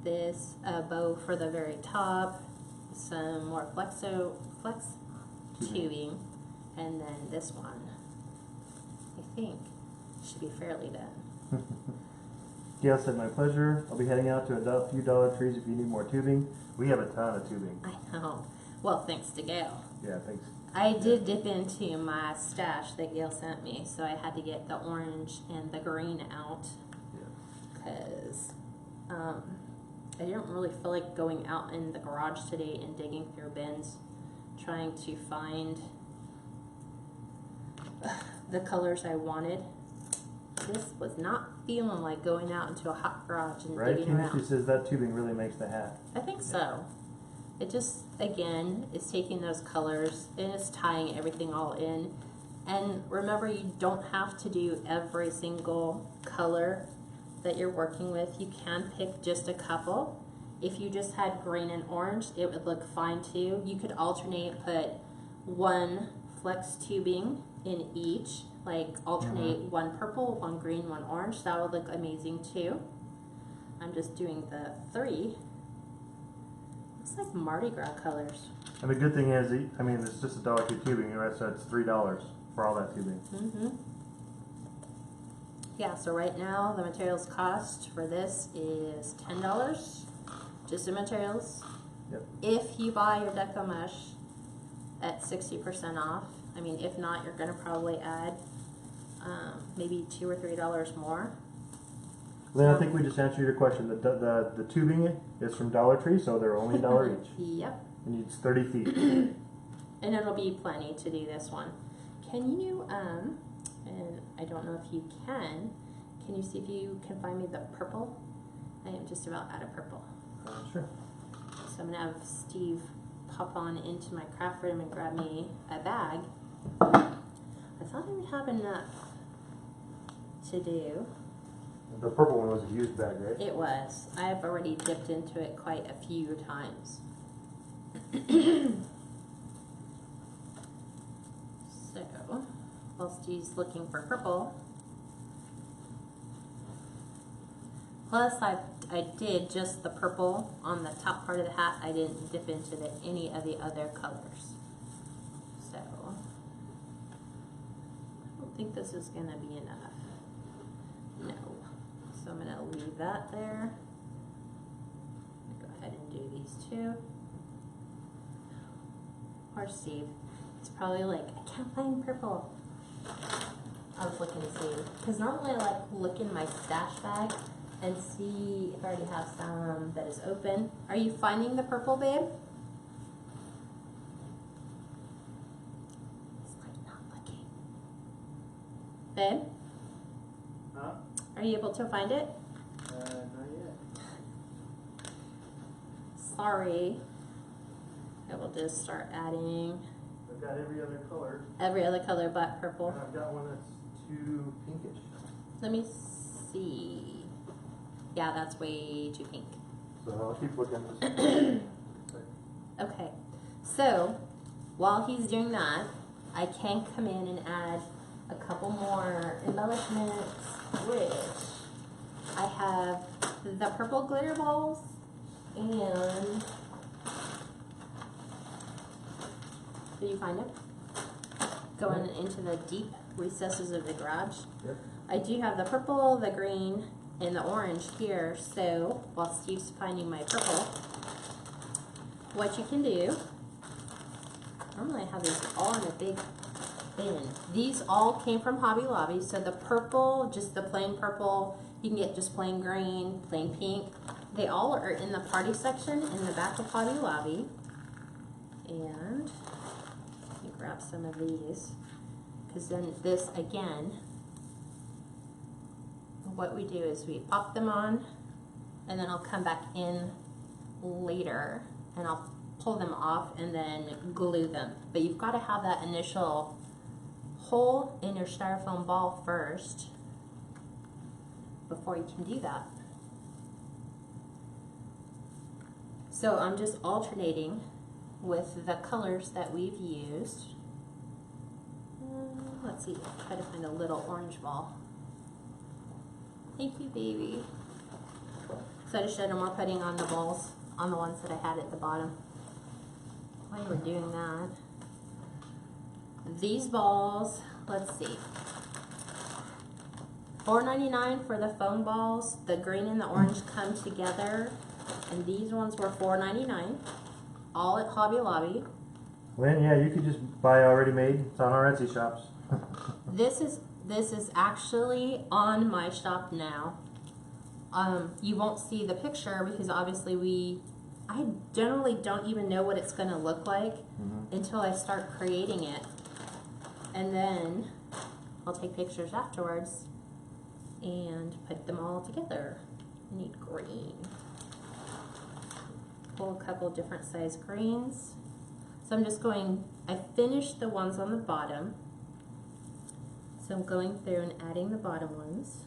This bow for the very top, some more flex tubing, and then this one, I think, should be fairly done. Gail said, "My pleasure. I'll be heading out to a few Dollar Trees if you need more tubing." We have a ton of tubing. I know. Well, thanks to Gail. Yeah, thanks. I did dip into my stash that Gail sent me, so I had to get the orange and the green out, because I didn't really feel like going out in the garage today and digging through bins, trying to find the colors I wanted. This was not feeling like going out into a hot garage and Right? digging around. She says that tubing really makes the hat. I think so. It just, again, is taking those colors and it's tying everything all in. And remember, you don't have to do every single color that you're working with. You can pick just a couple. If you just had green and orange, it would look fine too. You could alternate, put one flex tubing in each, like alternate one purple, one green, one orange. That would look amazing too. I'm just doing the 3. It's like Mardi Gras colors. And the good thing is, I mean, it's just a $1 tubing. The rest of it's $3 for all that tubing. Yeah, so right now the materials cost for this is $10, just the materials. Yep. If you buy your Deco mesh at 60% off, I mean, if not, you're gonna probably add maybe $2 or $3 more. Lynn, I think we just answered your question. The tubing is from Dollar Tree, so they're only $1 each. Yep. And it's 30 feet. And it'll be plenty to do this one. Can you, and I don't know if you can you see if you can find me the purple? I am just about out of purple. Sure. So I'm gonna have Steve pop on into my craft room and grab me a bag. I thought I would have enough to do. The purple one was a used bag, right? It was. I've already dipped into it quite a few times. So, while Steve's looking for purple, plus I did just the purple on the top part of the hat. I didn't dip into any of the other colors. So, I don't think this is going to be enough. No. So I'm going to leave that there. Go ahead and do these two. Or Steve. It's probably like, I can't find purple. I was looking to see. Because normally I like look in my stash bag and see if I already have some that is open. Are you finding the purple, babe? Babe, Huh? are you able to find it? Not yet. Sorry. I will just start adding I've got every other color. every other color but purple. And I've got one that's too pinkish. Let me see. Yeah, that's way too pink. So I'll keep looking. Okay, so while he's doing that, I can come in and add a couple more embellishments, which I have the purple glitter balls and did you find it? Going into the deep recesses of the garage. Yep. I do have the purple, the green, and the orange here, so while Steve's finding my purple, what you can do, normally I have these all in a big bin. These all came from Hobby Lobby, so the purple, just the plain purple, you can get just plain green, plain pink. They all are in the party section in the back of Hobby Lobby. And let me grab some of these, because then this again, what we do is we pop them on, and then I'll come back in later and I'll pull them off and then glue them. But you've got to have that initial hole in your styrofoam ball first before you can do that. So I'm just alternating with the colors that we've used. Let's see, try to find a little orange ball. Thank you, baby. So I just showed them more putting on the balls, on the ones that I had at the bottom. While you were doing that, these balls, let's see, $4.99 for the foam balls. The green and the orange come together, and these ones were $4.99, all at Hobby Lobby. Lynn, yeah, you could just buy already made. It's on our Etsy shops. This is actually on my shop now. You won't see the picture because obviously I generally don't even know what it's going to look like until I start creating it. And then I'll take pictures afterwards and put them all together. I need green. Pull a couple different size greens. So I'm just going, I finished the ones on the bottom. So I'm going through and adding the bottom ones.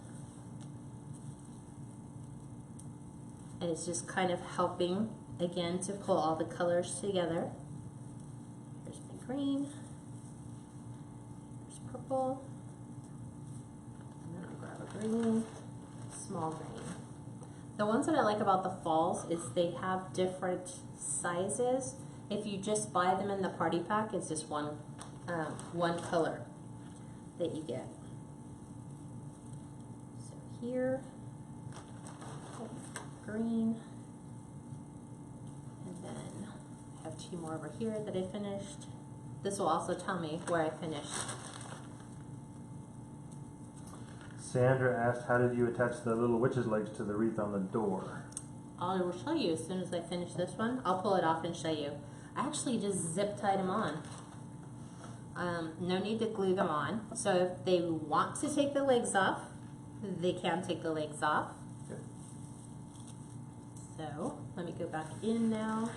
And it's just kind of helping, again, to pull all the colors together. Here's my green. Here's purple. And then I'll grab a green, small green. The ones that I like about the falls is they have different sizes. If you just buy them in the party pack, it's just one color that you get. So here, green, and then I have two more over here that I finished. This will also tell me where I finished. Sandra asked, how did you attach the little witch's legs to the wreath on the door? I will show you as soon as I finish this one. I'll pull it off and show you. I actually just zip tied them on. No need to glue them on. So if they want to take the legs off, they can take the legs off. Okay. So let me go back in now.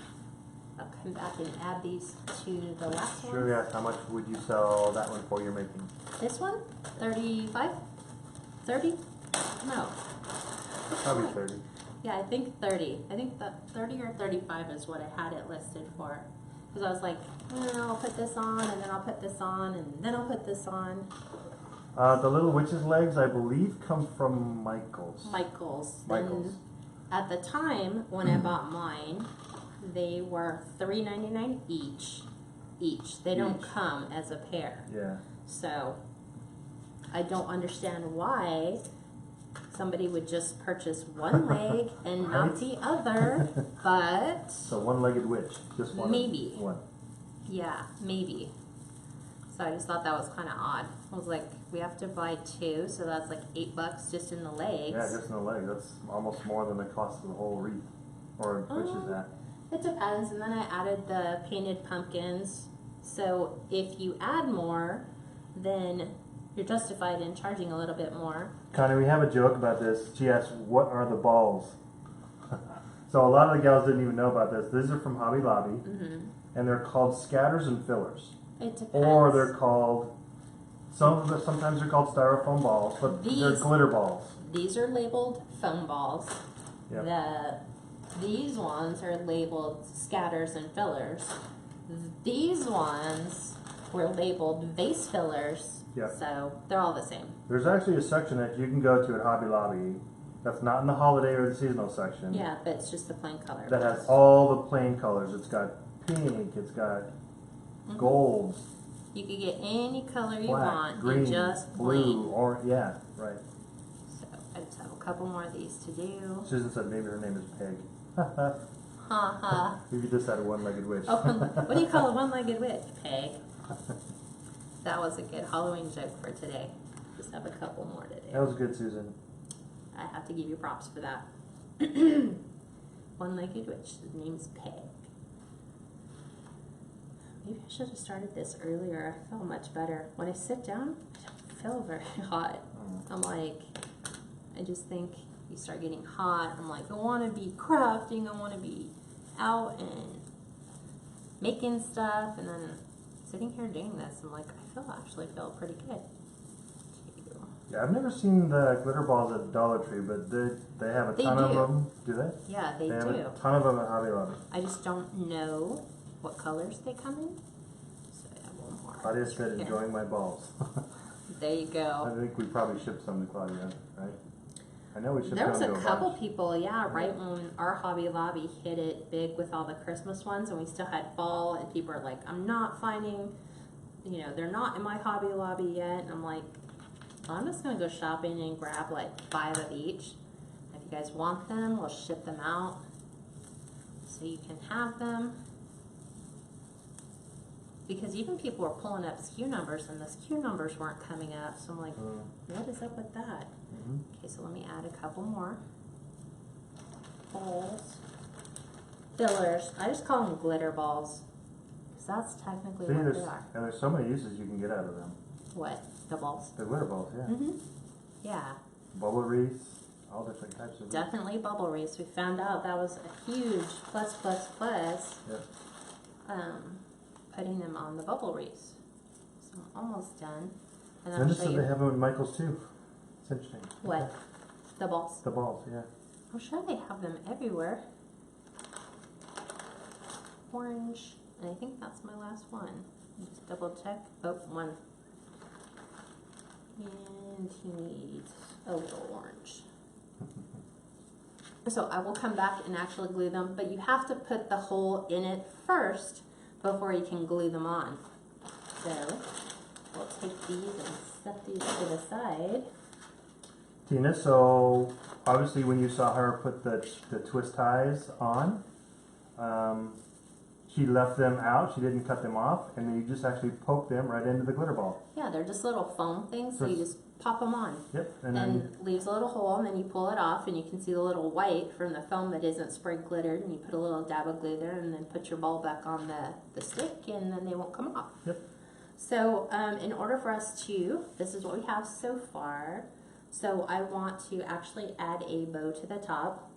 I'll come back and add these to the last one. Sure, yeah. How much would you sell that one for you're making? This one, 35? 30? No. Probably 30. Yeah, I think 30. I think that 30 or 35 is what I had it listed for. Because I was like, I'll put this on, and then I'll put this on, and then I'll put this on. The little witch's legs, I believe, come from Michael's. Michael's. Michael's. And at the time when I bought mine, they were $3.99 each. They don't come as a pair. Yeah. So I don't understand why somebody would just purchase one leg and not the other, but So one-legged witch, just one. Maybe. One. yeah, maybe. So I just thought that was kind of odd. I was like, we have to buy two, so that's like $8 just in the legs. Yeah, just in the leg. That's almost more than the cost of the whole wreath. Or witch's hat. It depends. And then I added the painted pumpkins. So if you add more, then you're justified in charging a little bit more. Connie, we have a joke about this. She asked, what are the balls? So a lot of the gals didn't even know about this. These are from Hobby Lobby, and they're called scatters and fillers. It depends. Or they're called, sometimes they're called styrofoam balls, but they're glitter balls. These are labeled foam balls. Yep. These ones are labeled scatters and fillers. These ones were labeled vase fillers. Yep. So they're all the same. There's actually a section that you can go to at Hobby Lobby that's not in the holiday or the seasonal section. Yeah, but it's just the plain color. That has all the plain colors. It's got pink, it's got gold, You could get any color you black, want, green, in just blue, plain. or yeah, right. So I just have a couple more of these to do. Susan said maybe her name is Peg. Ha ha. You just had a one-legged witch. Oh, what do you call a one-legged witch? Peg. That was a good Halloween joke for today. Just have a couple more to That do. was good, Susan. I have to give you props for that. One-legged witch. His name's Peg. Maybe I should have started this earlier. I feel much better. When I sit down, I don't feel very hot. I'm like, I just think you start getting hot. I'm like, I want to be crafting. I want to be out and making stuff. And then sitting here doing this, I'm like, I actually feel pretty good. Yeah, I've never seen the glitter balls at Dollar Tree, but they have a ton of them. Do they? Yeah, they have do. a ton of them at Hobby Lobby. I just don't know what colors they come in. So I have one more. Claudia said, Here. enjoying my balls. There you go. I think we probably shipped some to Claudia, right? I know we shipped There was some a to couple bunch. people, yeah, right when our Hobby Lobby hit it big with all the Christmas ones, and we still had fall, and people are like, I'm not finding, they're not in my Hobby Lobby yet. And I'm like, well, I'm just gonna go shopping and grab like 5 of each. If you guys want them, we'll ship them out so you can have them. Because even people were pulling up SKU numbers, and the SKU numbers weren't coming up. So I'm like, what is up with that? Okay, so let me add a couple more. Balls. Fillers. I just call them glitter balls. Because that's technically See, what they are. and there's so many uses you can get out of them. What? The balls? The glitter balls, yeah. Yeah. Bubble wreaths, all different types of. Definitely bubble wreaths. We found out that was a huge plus. Yeah. Putting them on the bubble wreaths. So I'm almost done. And Linda said they have them at Michael's too. It's interesting. What? The balls? The balls, yeah. I'm sure they have them everywhere. Orange. And I think that's my last one. Just double check. Oh, one. And he needs a little orange. So I will come back and actually glue them, but you have to put the hole in it first before you can glue them on. So we'll take these and set these to the side. Tina, so obviously when you saw her put the twist ties on, she left them out, she didn't cut them off, and then you just actually poke them right into the glitter ball. Yeah, they're just little foam things, so you just pop them on. Yep, And then leaves a little hole, and then you pull it off, and you can see the little white from the foam that isn't spray glittered, and you put a little dab of glue there, and then put your ball back on the stick, and then they won't come off. Yep. So in order for us to, this is what we have so far. So I want to actually add a bow to the top.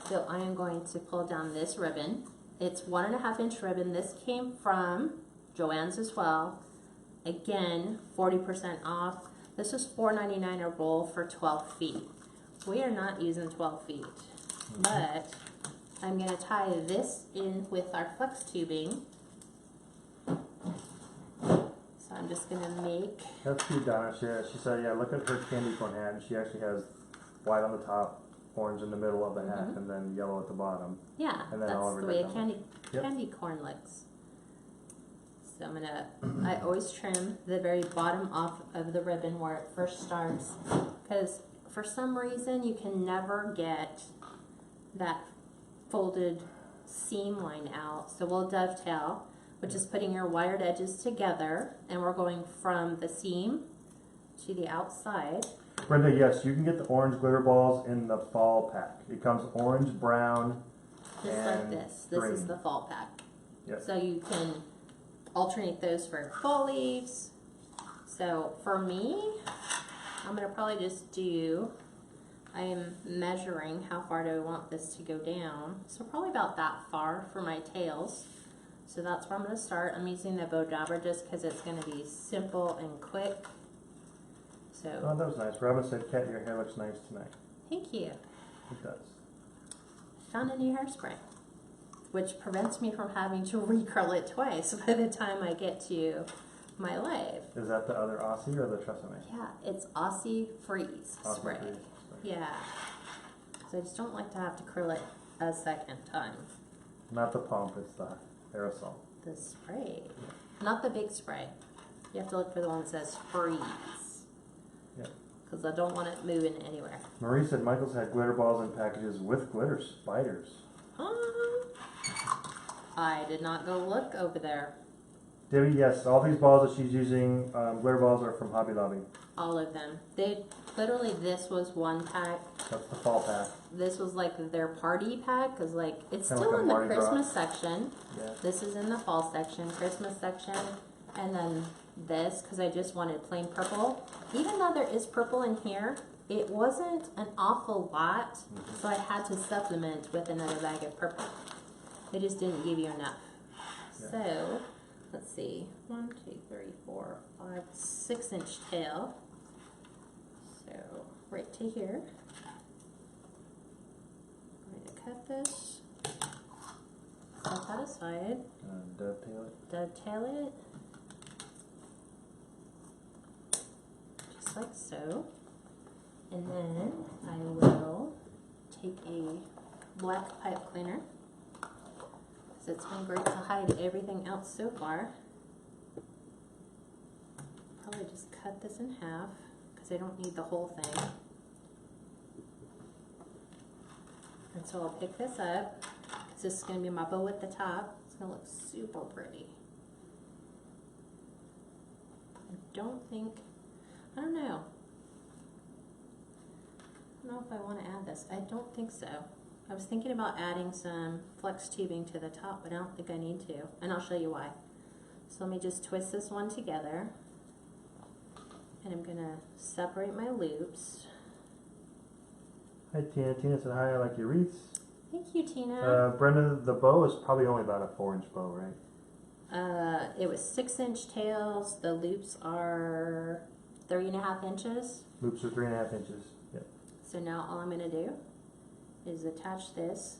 So I am going to pull down this ribbon. It's 1.5 inch ribbon. This came from Joann's as well. Again, 40% off. This is $4.99 a roll for 12 feet. We are not using 12 feet, but I'm gonna tie this in with our flex tubing. So I'm just gonna make, that's cute, Donna. She said, yeah, look at her candy corn hat, and she actually has white on the top, orange in the middle of the hat, and then yellow at the bottom. yeah, And then that's all over the way a different. candy corn looks. So I'm gonna, I always trim the very bottom off of the ribbon where it first starts, because for some reason you can never get that folded seam line out. So we'll dovetail, which is putting your wired edges together, and we're going from the seam to the outside. Brenda, yes, you can get the orange glitter balls in the fall pack. It comes orange, brown, Just and like this. This is green. the fall pack. Yep. So you can alternate those for fall leaves, So for me, I'm gonna probably just do, I am measuring how far do I want this to go down. So probably about that far for my tails. So that's where I'm gonna start. I'm using the bow jobber just because it's gonna be simple and quick. So. Oh, that was nice. Robin said, Kat, your hair looks nice tonight. Thank you. It does. Found a new hairspray, which prevents me from having to recurl it twice by the time I get to my lathe. Is that the other Aussie or the Tresemme? Yeah, it's Aussie Freeze Aussie spray. Freeze. Yeah. So I just don't like to have to curl it a second time. Not the pump, it's the aerosol. The spray. Not the big spray. You have to look for the one that says freeze. Yeah. Because I don't want it moving anywhere. Marie said Michael's had glitter balls in packages with glitter spiders. I did not go look over there. Debbie, yes, all these balls that she's using, glitter balls are from Hobby Lobby. All of them. They literally, this was one pack. That's the fall pack. This was like their party pack because like it's Kinda still like a in the Mardi Gras. Christmas section. Yeah. This is in the fall section, Christmas section, and then this because I just wanted plain purple. Even though there is purple in here, it wasn't an awful lot, so I had to supplement with another bag of purple. They just didn't give you enough. Yeah. So let's see, 1, 2, 3, 4, 5, 6-inch tail. So right to here. I'm going to cut this. Set that aside. Dovetail it. Dovetail it. Just like so. And then I will take a black pipe cleaner. Because it's been great to hide everything else so far. Probably just cut this in half because I don't need the whole thing. And so I'll pick this up. This is going to be my bow at the top. It's going to look super pretty. I don't know. I don't know if I want to add this. I don't think so. I was thinking about adding some flex tubing to the top, but I don't think I need to. And I'll show you why. So let me just twist this one together. And I'm going to separate my loops. Hi Tina. Tina said, hi, I like your wreaths. Thank you, Tina. Brenda, the bow is probably only about a 4-inch bow, right? It was 6-inch tails. The loops are 3.5 inches. Loops are 3.5 inches. Yep. So now all I'm going to do is attach this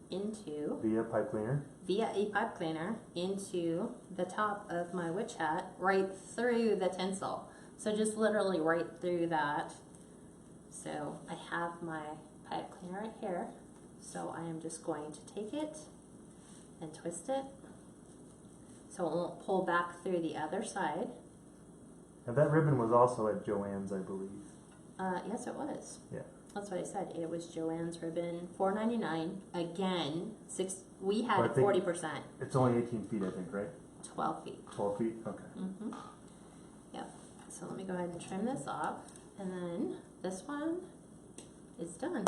into, Via pipe cleaner. via a pipe cleaner, into the top of my witch hat, right through the tinsel. So just literally right through that. So I have my pipe cleaner right here. So I am just going to take it and twist it so it won't pull back through the other side. And that ribbon was also at Joann's, I believe. Yes, it was. Yeah. That's what I said. It was Joann's ribbon, $4.99. Again, we Well, I had think 40%. It's only 18 feet, I think, right? 12 feet. 12 feet? Okay. Mm-hmm. Yep. So let me go ahead and trim this off. And then this one is done.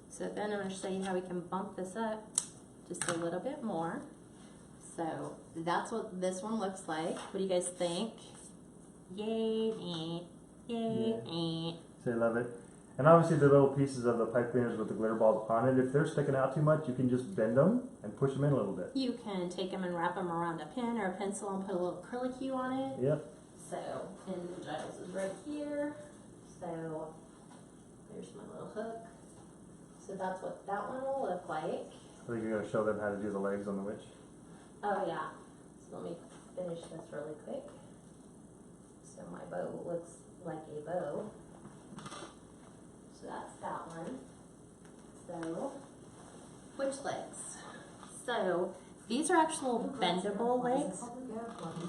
So then I'm going to show you how we can bump this up just a little bit more. So that's what this one looks like. What do you guys think? Yay, yay, yay. So I love it. And obviously the little pieces of the pipe cleaners with the glitter balls on it, if they're sticking out too much, you can just bend them and push them in a little bit. You can take them and wrap them around a pin or a pencil and put a little curlicue on it. Yep. So, and Giles is right here. So, there's my little hook. So that's what that one will look like. I think you're going to show them how to do the legs on the witch. Oh yeah. So let me finish this really quick. So my bow looks like a bow. So that's that one. So, witch legs. So, these are actual bendable legs.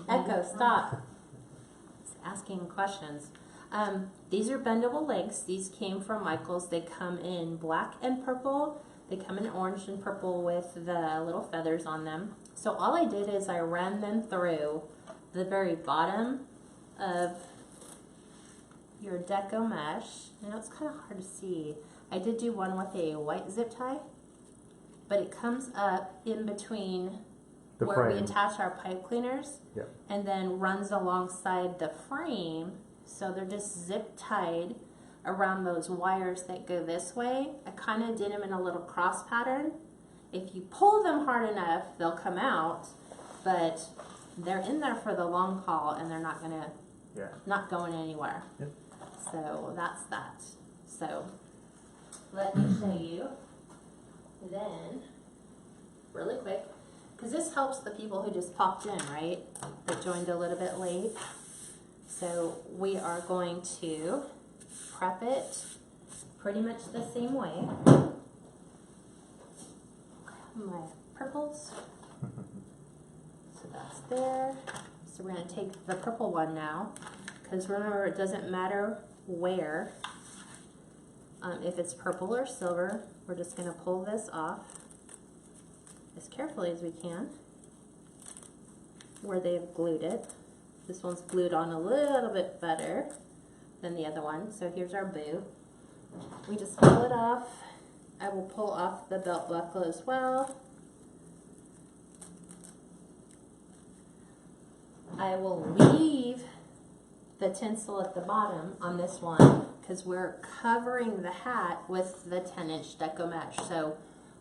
Echo, stop. It's asking questions. These are bendable legs. These came from Michael's. They come in black and purple. They come in orange and purple with the little feathers on them. So all I did is I ran them through the very bottom of your Deco mesh. Now it's kind of hard to see. I did do one with a white zip tie, but it comes up in between The where we frame. attach our pipe cleaners, Yeah. and then runs alongside the frame. So they're just zip tied around those wires that go this way. I kind of did them in a little cross pattern. If you pull them hard enough, they'll come out, but they're in there for the long haul, and they're not not going anywhere. Yep. So that's that. So let me show you then, really quick, because this helps the people who just popped in, right? That joined a little bit late. So we are going to prep it pretty much the same way. My purples. So that's there. So we're going to take the purple one now, because remember, it doesn't matter where. If it's purple or silver, we're just going to pull this off as carefully as we can where they've glued it. This one's glued on a little bit better than the other one. So here's our boot. We just pull it off. I will pull off the belt buckle as well. I will leave the tinsel at the bottom on this one because we're covering the hat with the 10-inch Deco mesh. So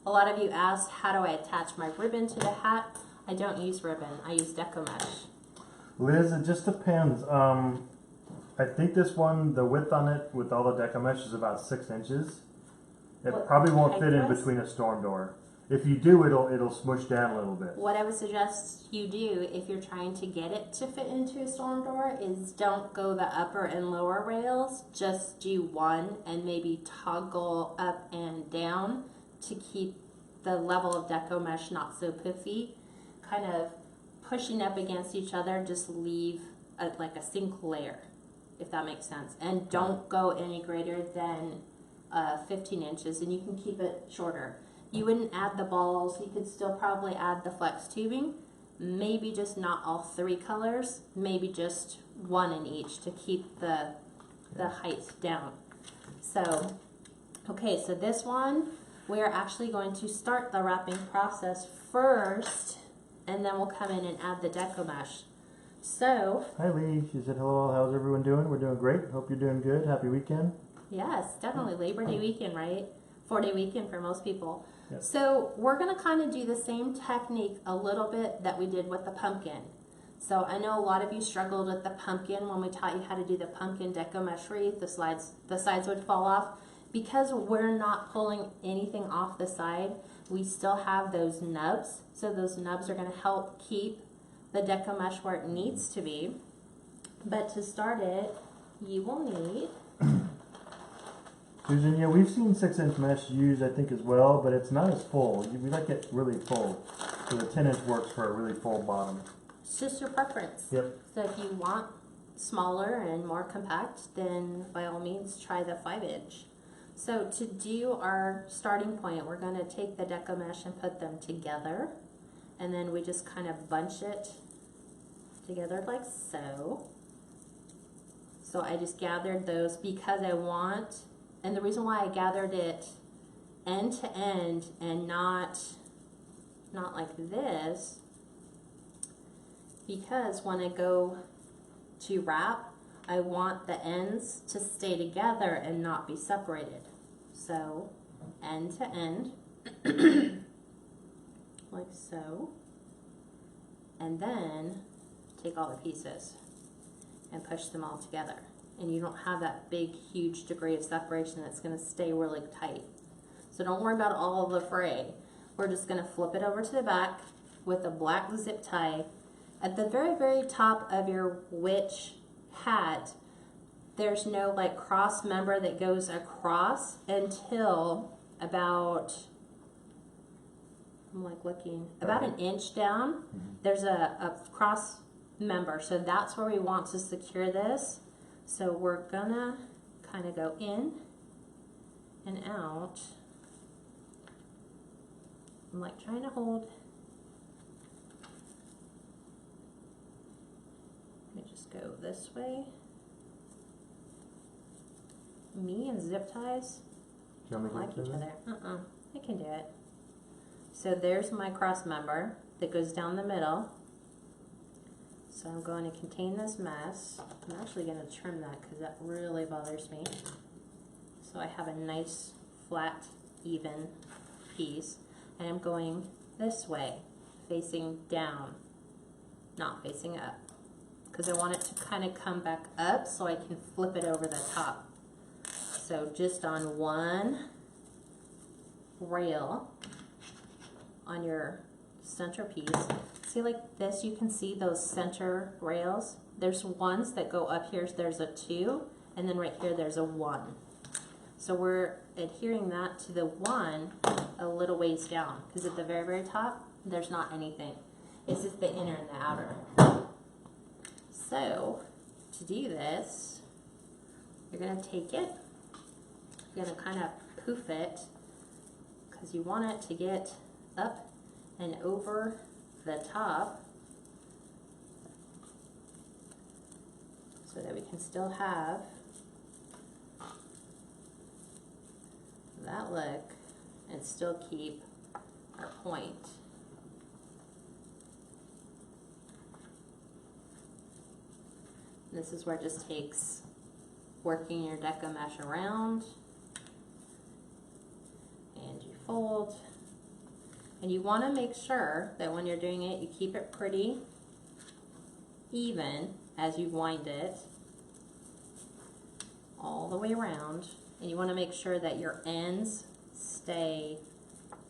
a lot of you asked, how do I attach my ribbon to the hat? I don't use ribbon, I use Deco mesh. Liz, it just depends. I think this one, the width on it with all the Deco mesh is about 6 inches. It What probably won't height fit in was? between a storm door. If you do, it'll smush down a little bit. What I would suggest you do if you're trying to get it to fit into a storm door is don't go the upper and lower rails, just do one and maybe toggle up and down to keep the level of Deco mesh not so poofy. Kind of pushing up against each other, just leave like a single layer, if that makes sense. And don't go any greater than 15 inches, and you can keep it shorter. You wouldn't add the balls. You could still probably add the flex tubing. Maybe just not all 3 colors. Maybe just one in each to keep the height down. So, okay, so this one, we are actually going to start the wrapping process first, and then we'll come in and add the Deco mesh. So, Hi Lee, she said hello, how's everyone doing? We're doing great. Hope you're doing good. Happy weekend. yes, definitely Labor Day weekend, right? 4-day weekend for most people. Yep. So we're going to kind of do the same technique a little bit that we did with the pumpkin. So I know a lot of you struggled with the pumpkin when we taught you how to do the pumpkin Deco mesh wreath. The sides would fall off. Because we're not pulling anything off the side, we still have those nubs. So those nubs are going to help keep the Deco mesh where it needs to be. But to start it, you will need... Susan, yeah, we've seen 6-inch mesh used, I think, as well, but it's not as full. We like it really full. So the 10-inch works for a really full bottom. It's just your preference. Yep. So if you want smaller and more compact, then by all means try the 5-inch. So to do our starting point, we're going to take the Deco mesh and put them together. And then we just kind of bunch it together like so. So I just gathered those because I want, and the reason why I gathered it end to end and not like this, because when I go to wrap, I want the ends to stay together and not be separated. So end to end, like so, and then take all the pieces and push them all together. And you don't have that big, huge degree of separation that's going to stay really tight. So don't worry about all of the fray. We're just going to flip it over to the back with a black zip tie. At the very, very top of your witch hat, there's no like cross member that goes across until about, I'm like looking, about an inch down. There's a cross member. So that's where we want to secure this. So we're gonna kind of go in and out. I'm like trying to hold. Let me just go this way. Me and zip ties Do you want me don't to like get each to other. I can do it. So there's my cross member. that goes down the middle. So I'm going to contain this mess. I'm actually going to trim that because that really bothers me. So I have a nice, flat, even piece. And I'm going this way, facing down, not facing up. Because I want it to kind of come back up so I can flip it over the top. So just on one rail on your centerpiece. See, like this, you can see those center rails. There's ones that go up here, there's a 2, and then right here there's a 1. So we're adhering that to the 1 a little ways down, because at the very, very top, there's not anything. It's just the inner and the outer. So, to do this, you're going to take it, you're going to kind of poof it, because you want it to get up and over the top so that we can still have that look and still keep our point. This is where it just takes working your Deco mesh around, and you fold, and you want to make sure that when you're doing it, you keep it pretty even as you wind it all the way around, and you want to make sure that your ends stay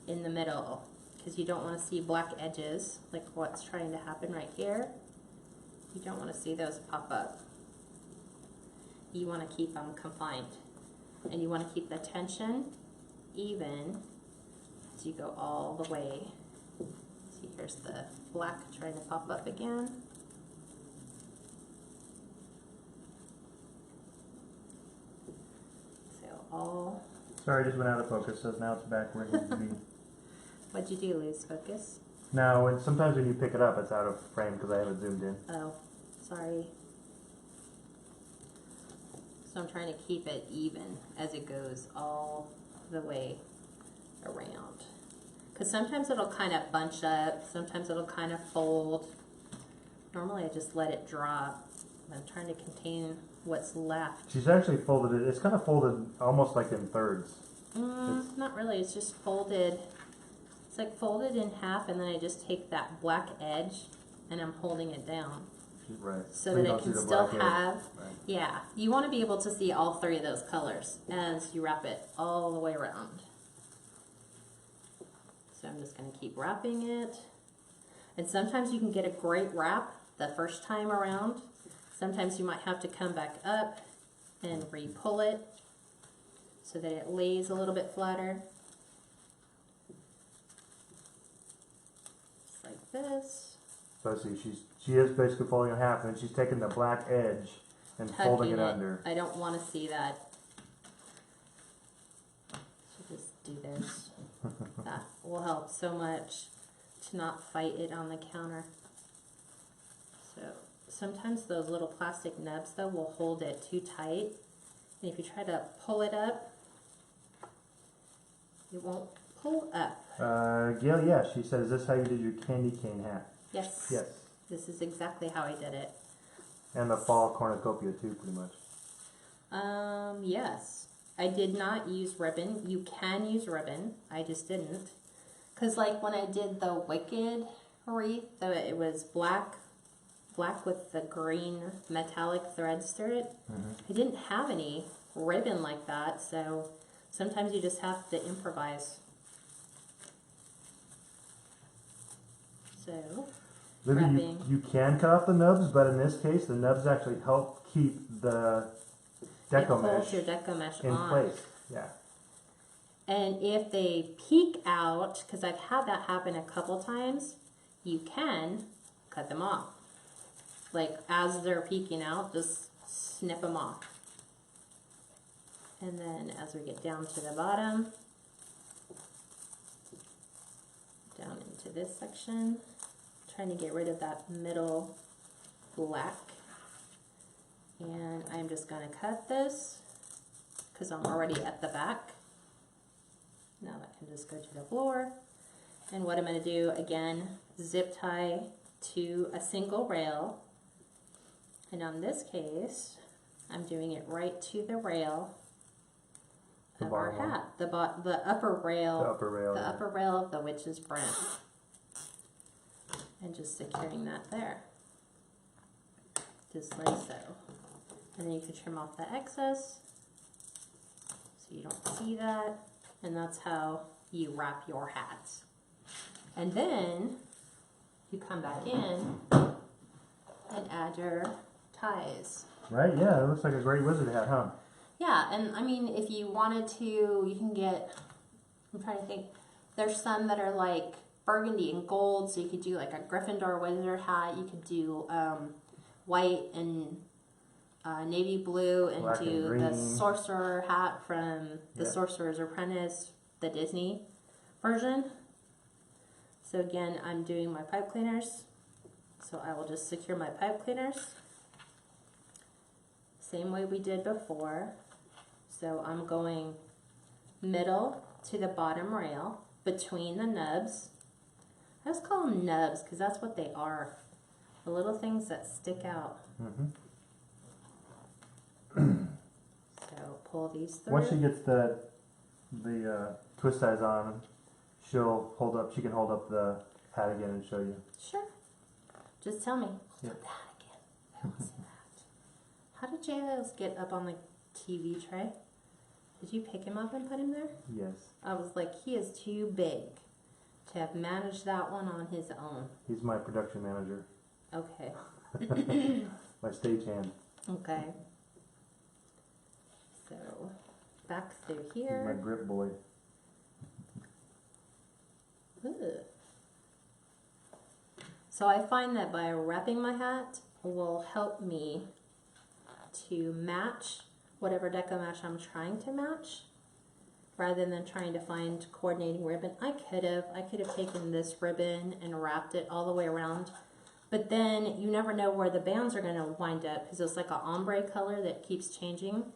in the middle, because you don't want to see black edges like what's trying to happen right here. You don't want to see those pop up. You want to keep them confined, and you want to keep the tension even as you go all the way. See, here's the black trying to pop up again. So all. Sorry, I just went out of focus, so now it's back where it needs to be. What'd you do, lose focus? Now, sometimes when you pick it up, it's out of frame because I have it zoomed in. Oh, sorry. So I'm trying to keep it even as it goes all the way around. Because sometimes it'll kind of bunch up, sometimes it'll kind of fold. Normally I just let it drop. I'm trying to contain what's left. She's actually folded it. It's kind of folded almost like in thirds. Not really, it's just folded. It's like folded in half, and then I just take that black edge and I'm holding it down. Right. So that it can still have, yeah, you want to be able to see all 3 of those colors as you wrap it all the way around. So I'm just going to keep wrapping it. And sometimes you can get a great wrap the first time around. Sometimes you might have to come back up and re-pull it so that it lays a little bit flatter. Just like this. So see, she is basically folding in half, and she's taking the black edge and folding it under. I don't want to see that. So just do this. That will help so much to not fight it on the counter. So sometimes those little plastic nubs though will hold it too tight, and if you try to pull it up, it won't pull up. Gail, yeah, she says, is this how you did your candy cane hat? Yes. Yes. This is exactly how I did it. And the fall cornucopia too, pretty much. Yes. I did not use ribbon. You can use ribbon. I just didn't. Because like when I did the Wicked wreath, it was black with the green metallic threads through it. I didn't have any ribbon like that, so sometimes you just have to improvise. So, Libby, you can cut off the nubs, but in this case, the nubs actually help keep the Deco mesh your Deco mesh in on. place. Yeah. And if they peek out, because I've had that happen a couple times, you can cut them off. Like as they're peeking out, just snip them off. And then as we get down to the bottom, down into this section, trying to get rid of that middle black. And I'm just going to cut this because I'm already at the back. Now that can just go to the floor. And what I'm going to do, again, zip tie to a single rail. And on this case, I'm doing it right to the rail of our hat. The upper rail. The upper rail. The upper rail of the witch's brim. And just securing that there. Just like so. And then you can trim off the excess so you don't see that. And that's how you wrap your hats. And then you come back in and add your ties. Right, yeah, it looks like a great wizard hat, huh? Yeah, and I mean, if you wanted to, you can get, I'm trying to think, there's some that are like burgundy and gold, so you could do like a Gryffindor wizard hat. You could do white and navy blue and Black do and the green. sorcerer hat from the Sorcerer's Apprentice, the Disney version. So again, I'm doing my pipe cleaners. So I will just secure my pipe cleaners. Same way we did before. So I'm going middle to the bottom rail between the nubs. I just call them nubs because that's what they are. The little things that stick out. So pull these through. Once she gets the twist ties on, she can hold up the hat again and show you. Sure. Just tell me. Yep. That again. I want to see that. How did Jails get up on the TV tray? Did you pick him up and put him there? Yes. I was like, he is too big to have managed that one on his own. He's my production manager. Okay. My stagehand. Okay. So, back through He's my here. grip boy. Ugh. So I find that by wrapping my hat will help me to match whatever deco mesh I'm trying to match, rather than trying to find coordinating ribbon. I could have taken this ribbon and wrapped it all the way around, but then you never know where the bands are going to wind up because it's like an ombre color that keeps changing.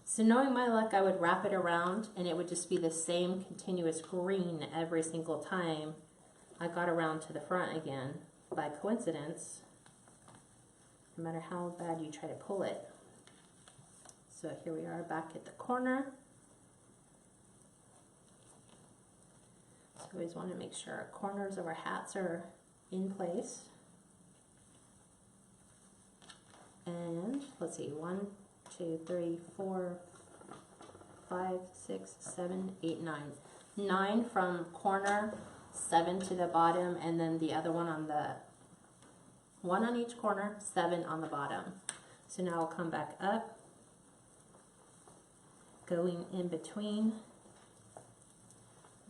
So knowing my luck, I would wrap it around and it would just be the same continuous green every single time I got around to the front again by coincidence, no matter how bad you try to pull it. So here we are back at the corner. So we always want to make sure our corners of our hats are in place. And let's see, 1, 2, 3, 4, 5, 6, 7, 8, 9. 9 from corner, 7 to the bottom, and then the other one on each corner, 7 on the bottom. So now I'll come back up, going in between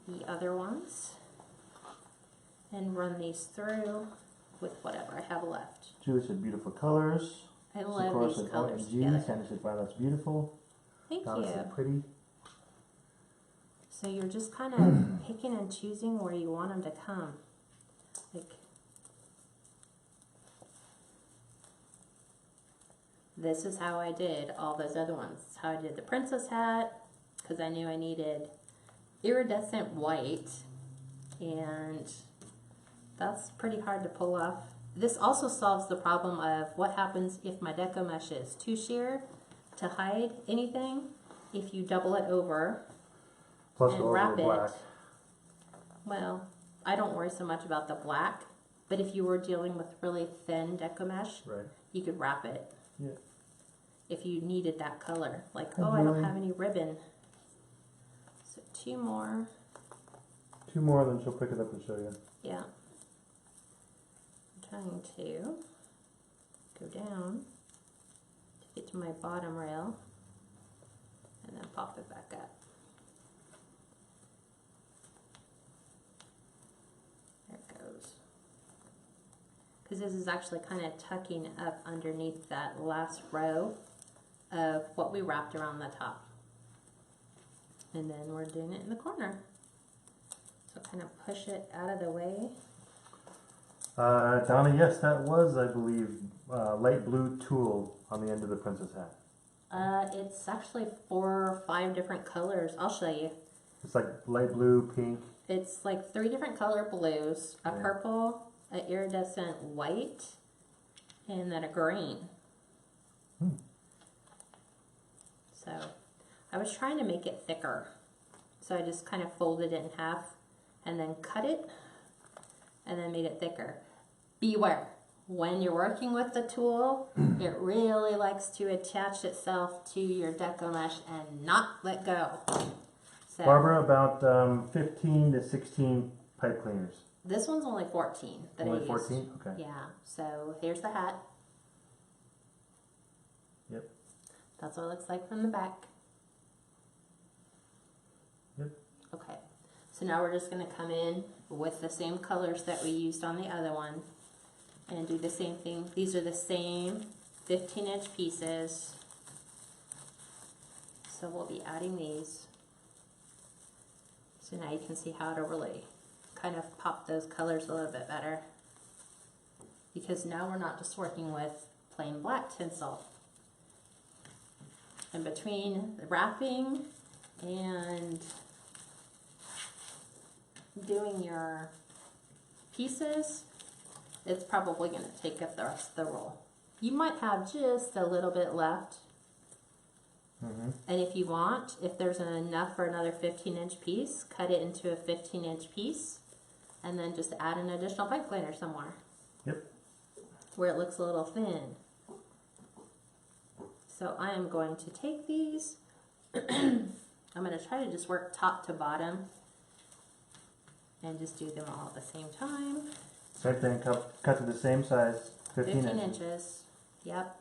the other ones, and run these through with whatever I have left. Julie said beautiful colors. I love these colors OMG. together. Sandy said, wow, that's beautiful. Thank Donna you. said pretty. So you're just kind of picking and choosing where you want them to come. Like, this is how I did all those other ones. This is how I did the princess hat, because I knew I needed iridescent white, and that's pretty hard to pull off. This also solves the problem of what happens if my deco mesh is too sheer to hide anything. If you double it over Plus and the wrap over it, black. well, I don't worry so much about the black, but if you were dealing with really thin deco mesh, Right. you could wrap it. Yeah. If you needed that color. Like, Hi, oh, I don't Julie. have any ribbon. So 2 more. 2 more, then she'll pick it up and show you. Yeah. I'm trying to go down to get to my bottom rail and then pop it back up. There it goes. Because this is actually kind of tucking up underneath that last row of what we wrapped around the top. And then we're doing it in the corner. So kind of push it out of the way. Donna, yes, that was, I believe, light blue tulle on the end of the princess hat. It's actually 4 or 5 different colors. I'll show you. It's like light blue, pink, It's like 3 different color blues, a Yeah. purple, an iridescent white, and then a green. So I was trying to make it thicker. So I just kind of folded it in half and then cut it and then made it thicker. Beware, when you're working with the tool, it really likes to attach itself to your deco mesh and not let go. So Barbara, about 15 to 16 pipe cleaners. this one's only 14 that I Only used. 14? Okay. Yeah, so here's the hat. Yep. That's what it looks like from the back. Yep. Okay, so now we're just going to come in with the same colors that we used on the other one and do the same thing. These are the same 15-inch pieces. So we'll be adding these. So now you can see how to really kind of pop those colors a little bit better. Because now we're not just working with plain black tinsel. In between the wrapping and doing your pieces, it's probably going to take up the rest of the roll. You might have just a little bit left. And if you want, if there's enough for another 15-inch piece, cut it into a 15-inch piece and then just add an additional pipe cleaner somewhere. Yep. Where it looks a little thin. So I am going to take these. I'm going to try to just work top to bottom and just do them all at the same time. Same thing, cut to the same size, 15 inches. inches. Yep.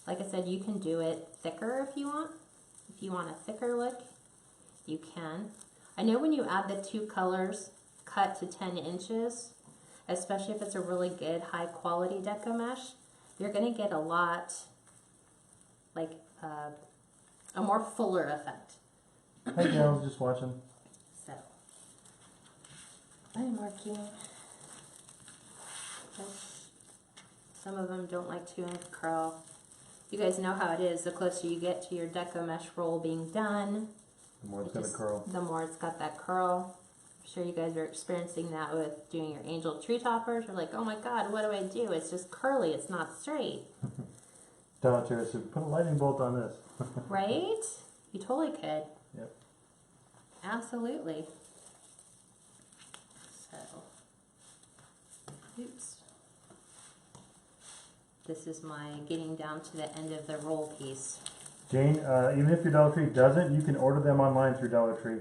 Like I said, you can do it thicker if you want. If you want a thicker look, you can. I know when you add the 2 colors, cut to 10 inches, especially if it's a really good high quality deco mesh, you're going to get a lot, like a more fuller effect. Hey girls, just watching. So, I'm working. Some of them don't like to curl. You guys know how it is. The closer you get to your deco mesh roll being done, The more it's going to curl. the more it's got that curl. I'm sure you guys are experiencing that with doing your angel tree toppers. You're like, oh my god, what do I do? It's just curly, it's not straight. Dollar so put a lightning bolt on this. Right? You totally could. Yep. Absolutely. So, oops. This is my getting down to the end of the roll piece. Jane, even if your Dollar Tree doesn't, you can order them online through Dollar Tree.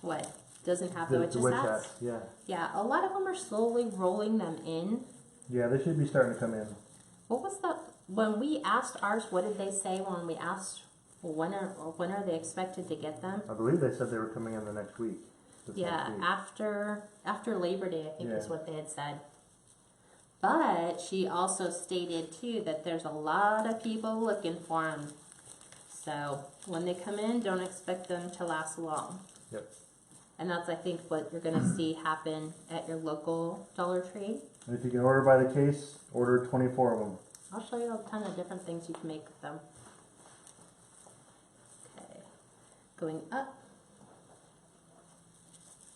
What? Doesn't have the witch's witch hats? hats, yeah. Yeah, a lot of them are slowly rolling them in. Yeah, they should be starting to come in. What was that? When we asked ours, what did they say when we asked when are they expected to get them? I believe they said they were coming in the next week. Yeah, Next week. after Labor Day, I think is Yeah. what they had said. But she also stated too that there's a lot of people looking for them. So when they come in, don't expect them to last long. Yep. And that's, I think, what you're going to see happen at your local Dollar Tree. And if you can order by the case, order 24 of them. I'll show you a ton of different things you can make with them. Okay, going up.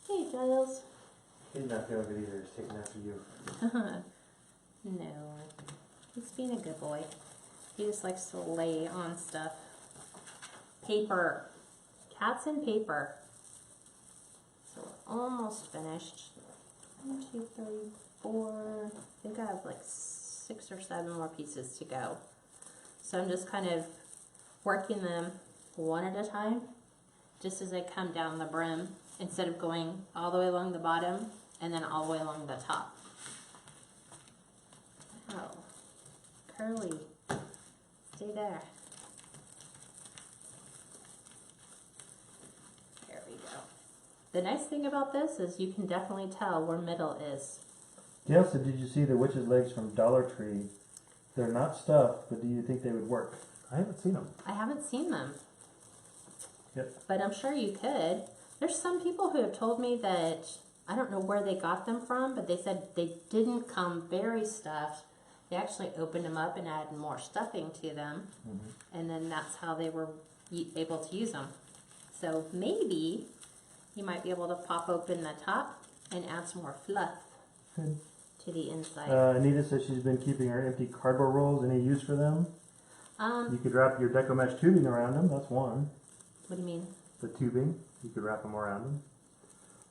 Hey, Giles. He's not feeling good either. He's taking after you. No, he's being a good boy. He just likes to lay on stuff. Paper. Cats and paper. So we're almost finished. 1, 2, 3, 4. I think I have like 6 or 7 more pieces to go. So I'm just kind of working them one at a time, just as I come down the brim, instead of going all the way along the bottom and then all the way along the top. Oh, curly, stay there. There we go. The nice thing about this is you can definitely tell where middle is. Gail said, did you see the witch's legs from Dollar Tree? They're not stuffed, but do you think they would work? I haven't seen them. I haven't seen them. Yep. But I'm sure you could. There's some people who have told me that, I don't know where they got them from, but they said they didn't come very stuffed. They actually opened them up and added more stuffing to them. And then that's how they were able to use them. So maybe you might be able to pop open the top and add some more fluff Good. to the inside. Anita says she's been keeping her empty cardboard rolls. Any use for them? You could wrap your Deco mesh tubing around them. That's one. What do you mean? The tubing, you could wrap them around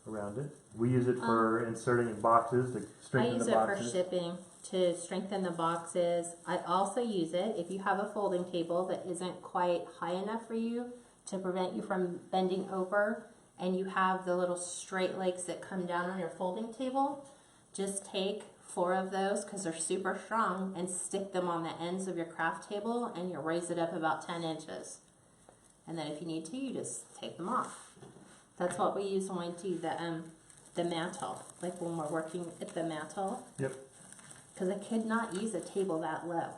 it. We use it for inserting in boxes to strengthen the boxes. I use it for shipping to strengthen the boxes. I also use it if you have a folding table that isn't quite high enough for you to prevent you from bending over, and you have the little straight legs that come down on your folding table. Just take 4 of those, because they're super strong, and stick them on the ends of your craft table, and you raise it up about 10 inches. And then if you need to, you just take them off. That's what we use when we do the mantle, like when we're working at the mantle. Yep. Because I could not use a table that low.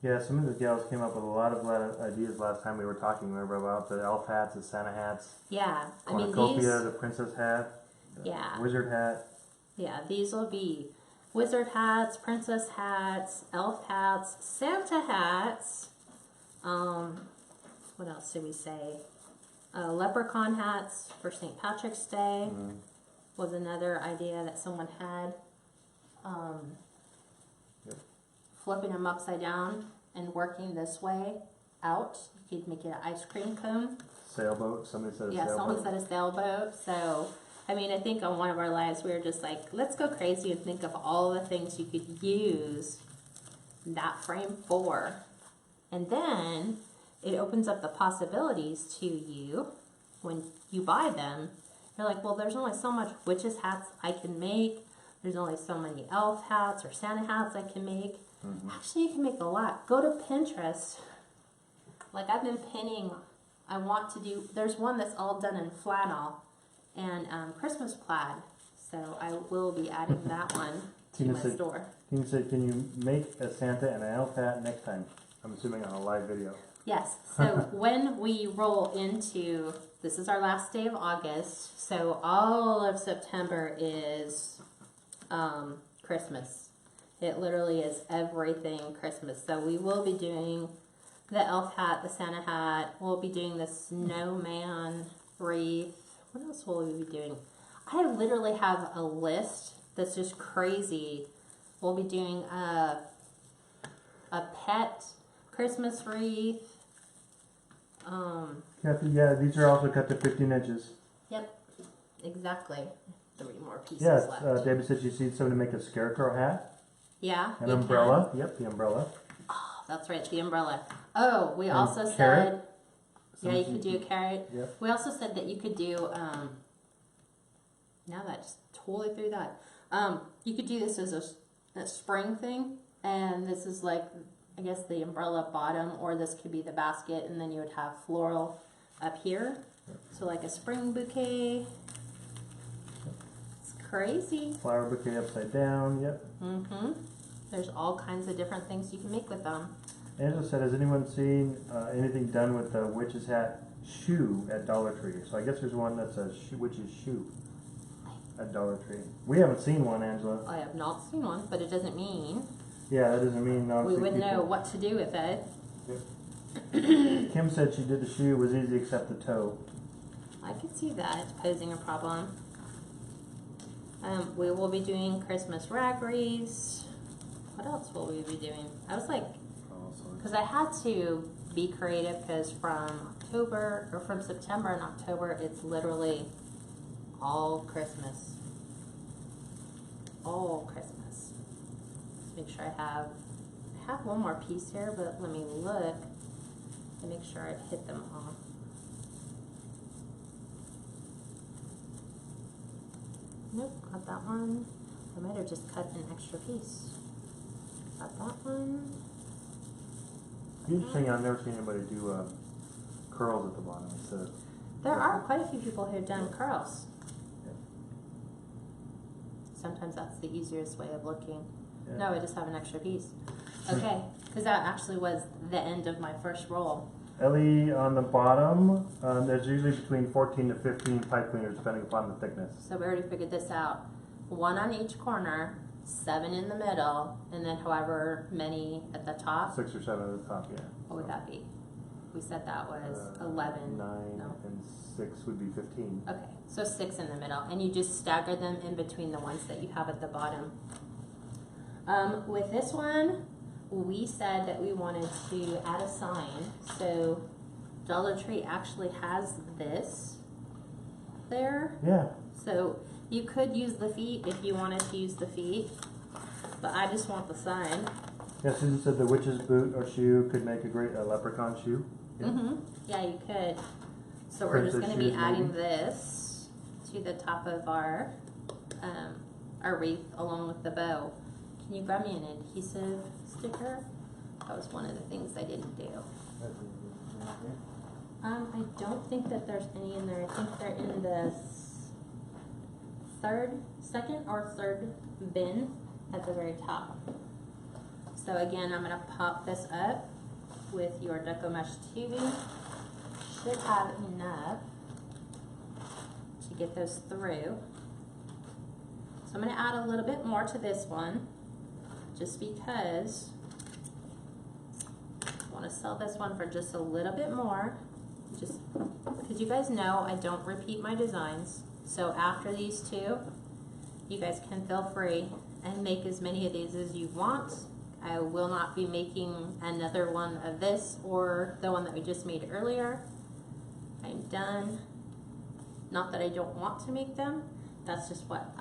Yeah, some of the gals came up with a lot of ideas last time we were talking. Remember about the elf hats, the Santa hats, Yeah, I mean cornucopia, these. the princess hat, the Yeah. wizard hat. Yeah, these will be wizard hats, princess hats, elf hats, Santa hats. What else did we say? Leprechaun hats for St. Patrick's Day was another idea that someone had. Yep. Flipping them upside down and working this way out. You could make it an ice cream cone. Sailboat. Somebody said a Yeah, sailboat. someone said a sailboat. So, I mean, I think on one of our lives we were just like, let's go crazy and think of all the things you could use that frame for. And then it opens up the possibilities to you when you buy them. You're like, well, there's only so much witches hats I can make. There's only so many elf hats or Santa hats I can make. Actually, you can make a lot. Go to Pinterest. Like I've been pinning, I want to do, there's one that's all done in flannel and Christmas plaid. So I will be adding that one to my store. Tina said, can you make a Santa and an elf hat next time? I'm assuming on a live video. Yes, so when we roll into, this is our last day of August, so all of September is Christmas. It literally is everything Christmas. So we will be doing the elf hat, the Santa hat, we'll be doing the snowman wreath. What else will we be doing? I literally have a list that's just crazy. We'll be doing a pet Christmas wreath. Kathy, yeah, these are also cut to 15 inches. Yep, exactly. 3 more pieces Yes, left. David said she sees someone to make a scarecrow hat. Yeah. An you umbrella. can. Yep, the umbrella. Oh, that's right, the umbrella. Oh, we And also carrot. said, yeah, you could do a carrot. Yep. We also said that you could do, now that just totally threw that. You could do this as a spring thing, and this is like, I guess the umbrella bottom, or this could be the basket, and then you would have floral up here. So like a spring bouquet. It's crazy. Flower bouquet upside down. Yep. Mm-hmm. There's all kinds of different things you can make with them. Angela said, has anyone seen anything done with the witch's hat shoe at Dollar Tree? So I guess there's one that's a witch's shoe at Dollar Tree. We haven't seen one, Angela. I have not seen one, but it doesn't mean Yeah, that doesn't mean we obviously wouldn't people- know what to do with it. Kim said she did the shoe, was easy except the toe. I could see that posing a problem. We will be doing Christmas rag wreaths. What else will we be doing? I was like, because I had to be creative, because from October, or from September and October, it's literally all Christmas. All Christmas. Let's make sure I have one more piece here, but let me look and make sure I've hit them all. Nope, got that one. I might have just cut an extra piece. Got that one. Interesting, I've never seen anybody do curls at the bottom instead of... There are quite a few people who have done curls. Yep. Sometimes that's the easiest way of looking. Yeah. No, I just have an extra piece. Okay, because that actually was the end of my first roll. Ellie, on the bottom, there's usually between 14 to 15 pipe cleaners depending upon the thickness. So we already figured this out. 1 on each corner, 7 in the middle, and then however many at the top. 6 or 7 at the top, yeah. What would that be? We said that was 11. 9 No. and 6 would be 15. Okay, so 6 in the middle, and you just stagger them in between the ones that you have at the bottom. With this one, we said that we wanted to add a sign. So Dollar Tree actually has this there. Yeah. So you could use the feet if you wanted to use the feet, but I just want the sign. Yeah, Susan said the witch's boot or shoe could make a great leprechaun shoe. Yeah. Yeah, you could. So we're just Princess going to be shoes, adding maybe? this to the top of our wreath along with the bow. Can you grab me an adhesive sticker? That was one of the things I didn't do. I don't think that there's any in there. I think they're in the second or third bin at the very top. So again, I'm going to pop this up with your Deco mesh tubing. Should have enough to get those through. So I'm going to add a little bit more to this one, just because I want to sell this one for just a little bit more, just because you guys know I don't repeat my designs. So after these two, you guys can feel free and make as many of these as you want. I will not be making another one of this or the one that we just made earlier. I'm done. Not that I don't want to make them. That's just what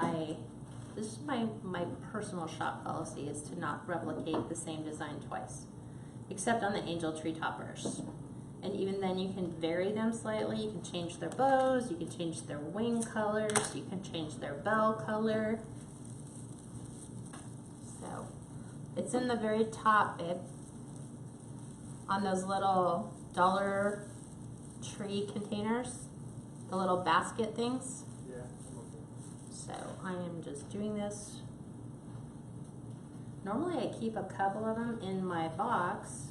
this is my personal shop policy, is to not replicate the same design twice. Except on the angel tree toppers. And even then you can vary them slightly. You can change their bows, you can change their wing colors, you can change their bell color. So it's in the very top, babe. On those little Dollar Tree containers, the little basket things. Yeah. So I am just doing this. Normally I keep a couple of them in my box,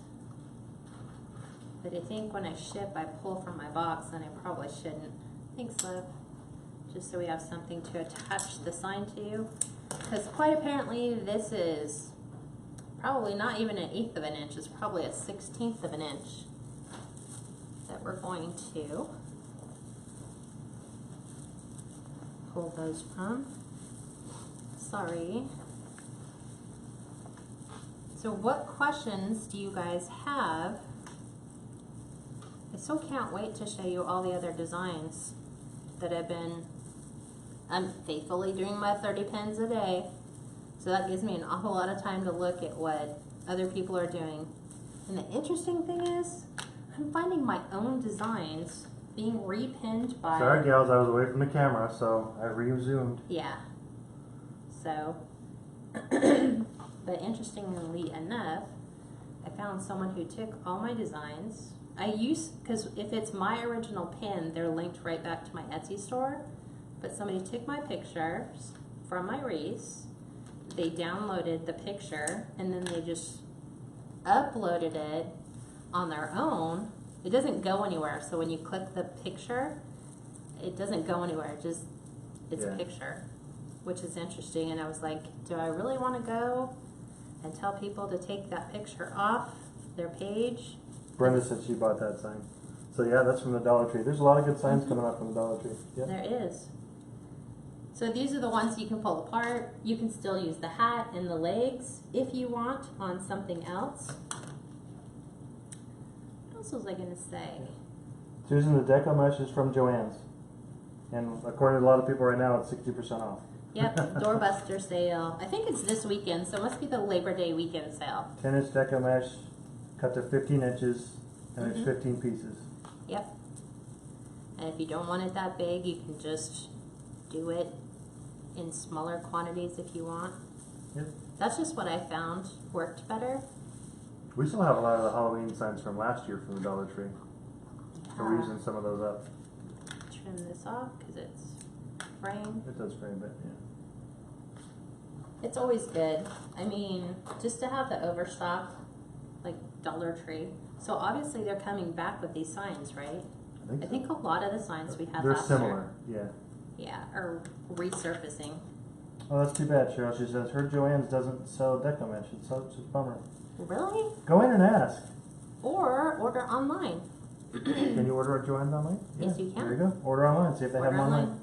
but I think when I ship I pull from my box, and I probably shouldn't. Thanks, love. Just so we have something to attach the sign to. Because quite apparently this is probably not even 1/8 of an inch, it's probably 1/16 of an inch that we're going to pull those from. Sorry. So what questions do you guys have? I still can't wait to show you all the other designs that I'm faithfully doing my 30 pins a day. So that gives me an awful lot of time to look at what other people are doing. And the interesting thing is, I'm finding my own designs being repinned by... Sorry, gals, I was away from the camera, so I resumed. Yeah. So, but interestingly enough, I found someone who took all my designs. Because if it's my original pin, they're linked right back to my Etsy store. But somebody took my pictures from my wreaths, they downloaded the picture, and then they just uploaded it on their own. It doesn't go anywhere, so when you click the picture, it doesn't go anywhere, it's a picture, which is interesting. And I was like, do I really want to go and tell people to take that picture off their page? Brenda said she bought that sign. So yeah, that's from the Dollar Tree. There's a lot of good signs coming up from the Dollar Tree. Yeah. There is. So these are the ones you can pull apart. You can still use the hat and the legs if you want on something else. What else was I going to say? Susan, the Deco mesh is from Joann's. And according to a lot of people right now, it's 60% off. Yep, doorbuster sale. I think it's this weekend, so it must be the Labor Day weekend sale. 10-inch Deco mesh, cut to 15 inches, and it's 15 pieces. Yep. And if you don't want it that big, you can just do it in smaller quantities if you want. Yep. That's just what I found worked better. We still have a lot of the Halloween signs from last year from the Dollar Tree. So we're using some of those up. Trim this off because it's fraying. It does frame it, yeah. It's always good. I mean, just to have the overstock, like Dollar Tree. So obviously they're coming back with these signs, right? I think a lot of the signs we had They're last similar, year, yeah, are resurfacing. Oh, that's too bad, Cheryl. She says her Joann's doesn't sell Deco mesh. It's such a bummer. Really? Go in and ask. Or order online. Can you order at Joann's online? Yes, you can. There you go. Order online. See if they have Order them online.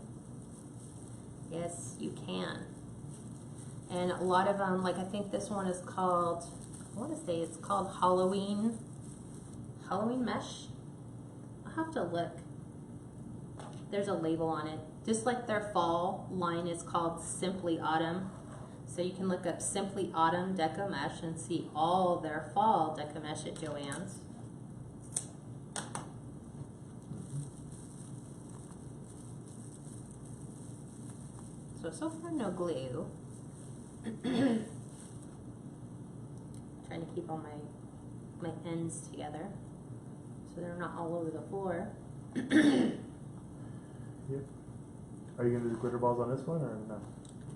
Yes, you can. And a lot of them, like I think this one is called, I want to say it's called Halloween mesh. I'll have to look. There's a label on it. Just like their fall line is called Simply Autumn. So you can look up Simply Autumn Deco Mesh and see all their fall Deco Mesh at Joann's. So far no glue. Trying to keep all my ends together so they're not all over the floor. Yep. Are you gonna do glitter balls on this one or no?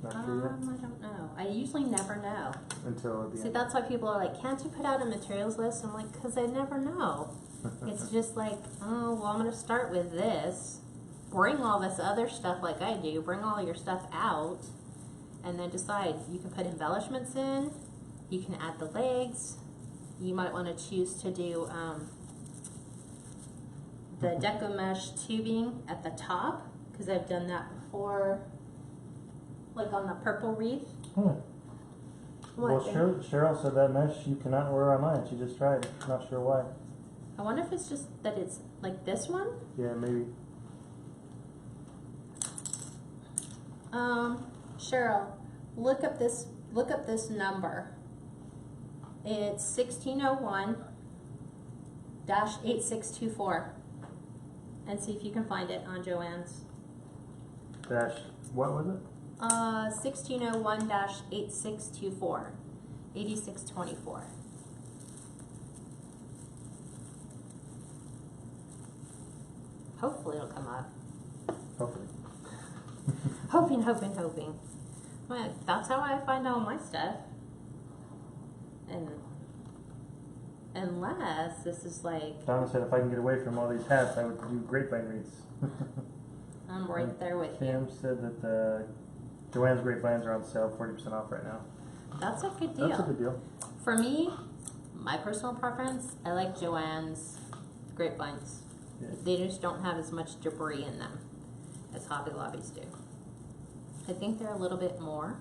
Not sure yet. I don't know. I usually never know. Until at the See, end. that's why people are like, can't you put out a materials list? I'm like, because I never know. It's just like, oh, well, I'm going to start with this. Bring all this other stuff like I do. Bring all your stuff out. And then decide. You can put embellishments in. You can add the legs. You might want to choose to do the Deco Mesh tubing at the top. Because I've done that before. Like on the purple wreath. Well, Cheryl said that mesh you cannot order online. She just tried. Not sure why. I wonder if it's just that it's like this one. Yeah, maybe. Cheryl, look up this number. It's 1601-8624, and see if you can find it on Joann's. Dash. What was it? 1601-8624, 8624. Hopefully it'll come up. Hopefully. Hoping. Well, that's how I find all my stuff. And unless this is like... Donna said if I can get away from all these hats, I would do grapevine wreaths. I'm right there with you. Cam said that the Joann's grapevines are on sale, 40% off right now. That's a good deal. That's a good deal. For me, my personal preference, I like Joann's grapevines. Yeah. They just don't have as much debris in them as Hobby Lobbies do. I think they're a little bit more.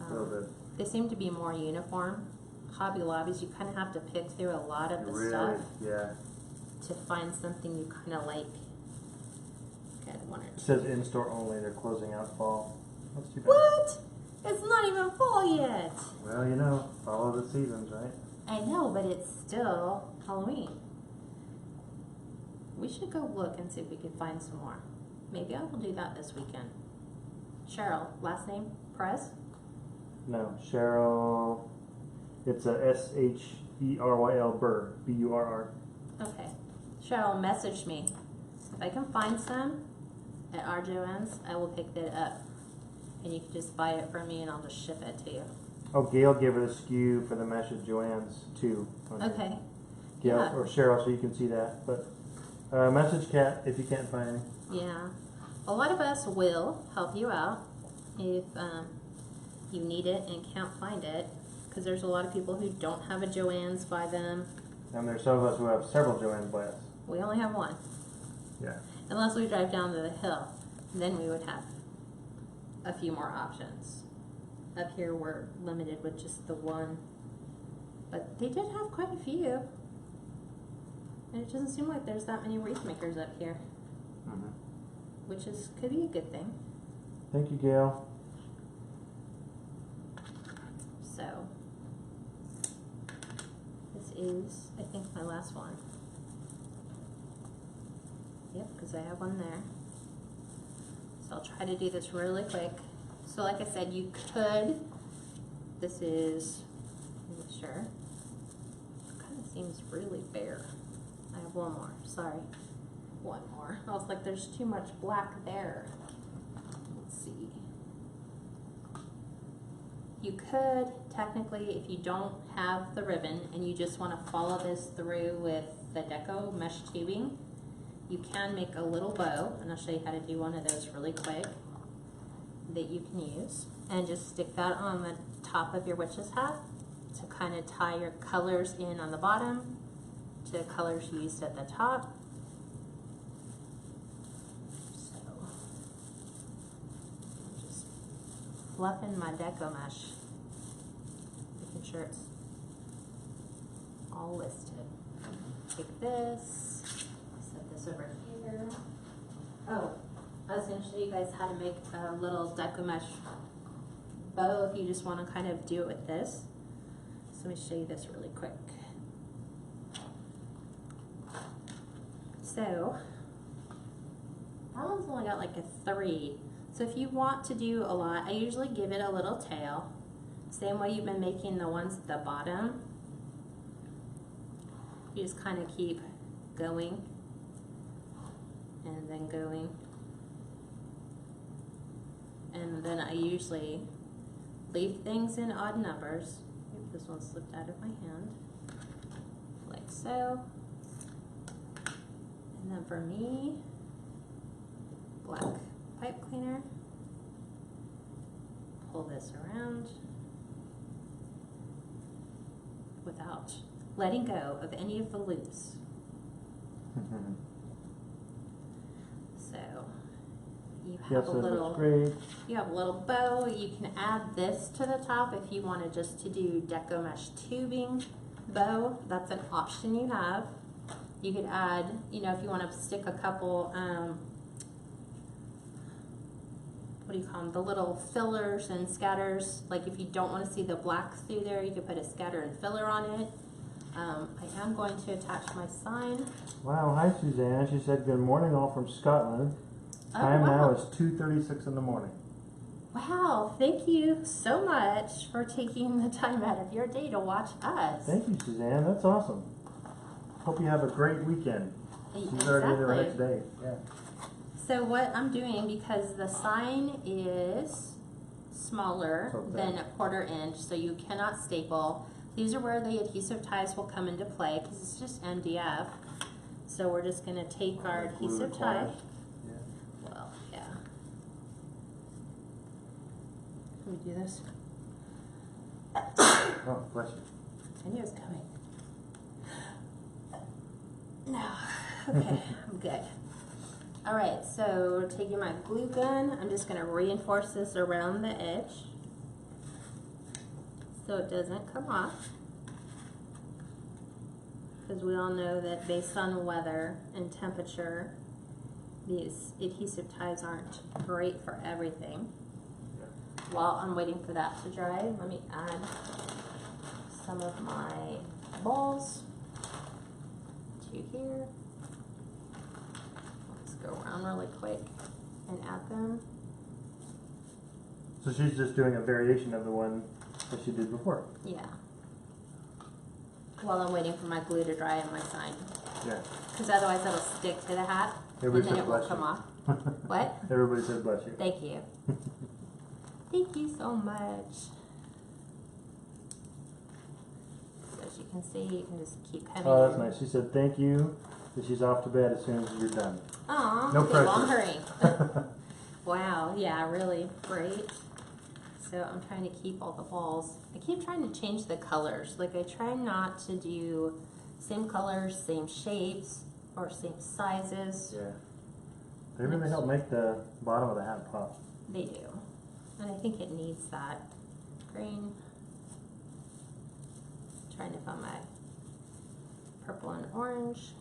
A little bit. They seem to be more uniform. Hobby Lobbies, you kind of have to pick through a lot of the stuff Yeah. to find something you kind of like. Good, one or It two. says in-store only. They're closing out fall. That's too bad. What? It's not even fall yet. Well, you know, follow the seasons, right? I know, but it's still Halloween. We should go look and see if we can find some more. Maybe I will do that this weekend. Cheryl, last name, Perez? No, Cheryl. It's a Sheryl Burr, Burr. Okay. Cheryl, message me. If I can find some at our Joann's, I will pick that up. And you can just buy it from me and I'll just ship it to you. Oh, Gail gave her the SKU for the mesh at Joann's too. Okay. Gail Yeah. or Cheryl, so you can see that. But message Kat if you can't find any. Yeah. A lot of us will help you out if you need it and can't find it. Because there's a lot of people who don't have a Joann's by them. And there's some of us who have several Joann's by us. We only have one. Yeah. Unless we drive down to the hill. Then we would have a few more options. Up here we're limited with just the one. But they did have quite a few. And it doesn't seem like there's that many wreath makers up here. Mm-hmm. Which could be a good thing. Thank you, Gail. So, this is, I think, my last one. Yep, because I have one there. So I'll try to do this really quick. So like I said, you could, this is, let me make sure. It kind of seems really bare. I have one more, sorry. One more. I was like, there's too much black there. Let's see. You could, technically, if you don't have the ribbon and you just want to follow this through with the Deco mesh tubing, you can make a little bow, and I'll show you how to do one of those really quick that you can use. And just stick that on the top of your witch's hat to kind of tie your colors in on the bottom to colors used at the top. So, just fluffing my Deco mesh, making sure it's all listed. Take this, set this over here. Oh, I was going to show you guys how to make a little Deco mesh bow if you just want to kind of do it with this. So let me show you this really quick. So that one's only got like a 3. So if you want to do a lot, I usually give it a little tail. Same way you've been making the ones at the bottom. You just kind of keep going and then going. And then I usually leave things in odd numbers. Oops, this one slipped out of my hand. Like so. And then for me, black pipe cleaner. Pull this around without letting go of any of the loops. So you have a little, you have a little bow. You can add this to the top if you wanted just to do Deco mesh tubing bow. That's an option you have. You could add, you know, if you want to stick a couple, what do you call them? The little fillers and scatters. Like if you don't want to see the blacks through there, you could put a scatter and filler on it. I am going to attach my sign. Wow, hi Suzanne. She said good morning all from Scotland. Time now is 2:36 in the morning. Wow, thank you so much for taking the time out of your day to watch us. Thank you, Suzanne. That's awesome. Hope you have a great weekend. She's already in her next day. Yeah. So what I'm doing, because the sign is smaller than a 1/4 inch, so you cannot staple. These are where the adhesive ties will come into play because it's just MDF. So we're just going to take our adhesive tie. Yeah. Well, yeah. Can we do this? Oh, bless you. I knew it was coming. No. Okay, I'm good. All right, so we're taking my glue gun. I'm just going to reinforce this around the edge so it doesn't come off. Because we all know that based on weather and temperature, these adhesive ties aren't great for everything. While I'm waiting for that to dry, let me add some of my balls to here. Let's go around really quick and add them. So she's just doing a variation of the one that she did before. Yeah. While I'm waiting for my glue to dry and my sign. Yeah. Because otherwise it'll stick to the hat Everybody and then said it will bless come you. off. What? Everybody said bless you. Thank you. Thank you so much. So as you can see, you can just keep coming Oh, that's in. nice. She said thank you. That she's off to bed as soon as you're done. Aw, No okay, well, I'm pressure. hurrying. Wow, yeah, really great. So I'm trying to keep all the balls. I keep trying to change the colors. Like I try not to do same colors, same shapes, or same sizes. Yeah. They really help make the bottom of the hat pop. They do. And I think it needs that green. Trying to find my purple and orange.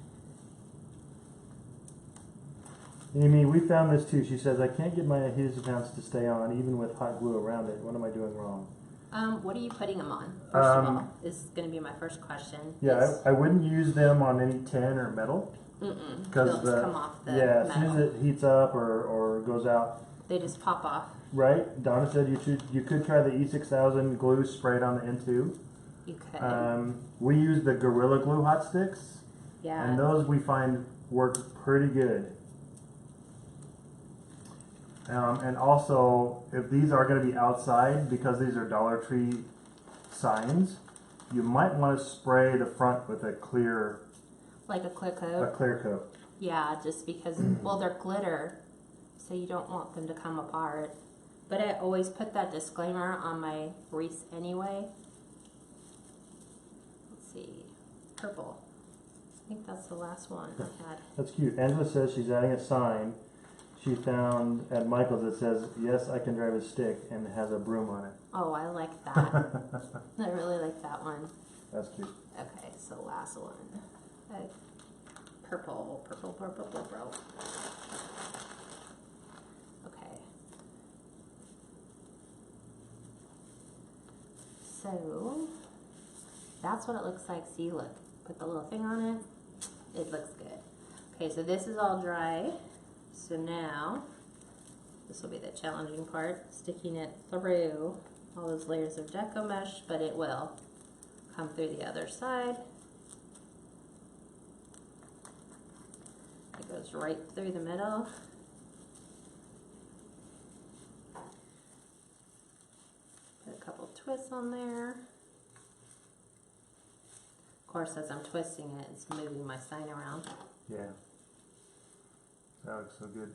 Amy, we found this too. She says, I can't get my adhesive bands to stay on even with hot glue around it. What am I doing wrong? What are you putting them on? First of all, is going to be my first question. Yeah, I wouldn't use them on any tin or metal. Because they'll come off the as metal. soon as it heats up or goes out. They just pop off. Right? Donna said you could try the E6000 glue sprayed on the end too. You could. We use the Gorilla Glue hot sticks. Yeah. And those we find work pretty good. And also, if these are going to be outside, because these are Dollar Tree signs, you might want to spray the front with a clear, like a clear coat. a clear coat. Yeah, just because, well, they're glitter, so you don't want them to come apart. But I always put that disclaimer on my wreaths anyway. Let's see, purple. I think that's the last one I had. That's cute. Angela says she's adding a sign she found at Michael's that says, "Yes, I can drive a stick," and it has a broom on it. Oh, I like that. I really like that one. That's cute. Okay, so last one. Purple. Okay. So, that's what it looks like. See, look. Put the little thing on it. It looks good. Okay, so this is all dry. So now, this will be the challenging part. Sticking it through all those layers of Deco mesh, but it will come through the other side. It goes right through the middle. Put a couple twists on there. Of course, as I'm twisting it, it's moving my sign around. Yeah. That looks so good.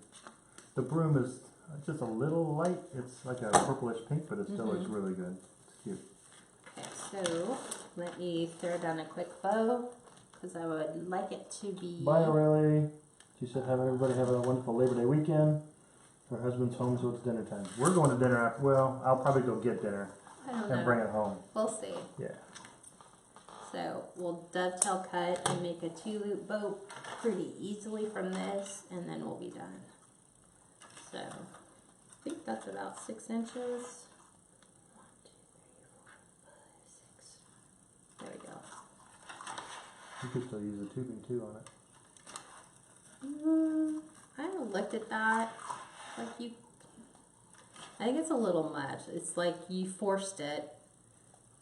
The broom is just a little light. It's like a purplish pink, but it still looks really good. It's cute. Okay, so let me throw down a quick bow because I would like it to be. Bye, Aurelie. She said, "Have everybody have a wonderful Labor Day weekend." Her husband's home, so it's dinner time. We're going to dinner after. Well, I'll probably go get dinner I don't and know. bring it home. We'll see. Yeah. So we'll dovetail cut and make a 2-loop bow pretty easily from this, and then we'll be done. So I think that's about 6 inches. 1, 2, 3, 4, 5, 6. There we go. You could still use the tubing too on it. I haven't looked at that. I think it's a little much. It's like you forced it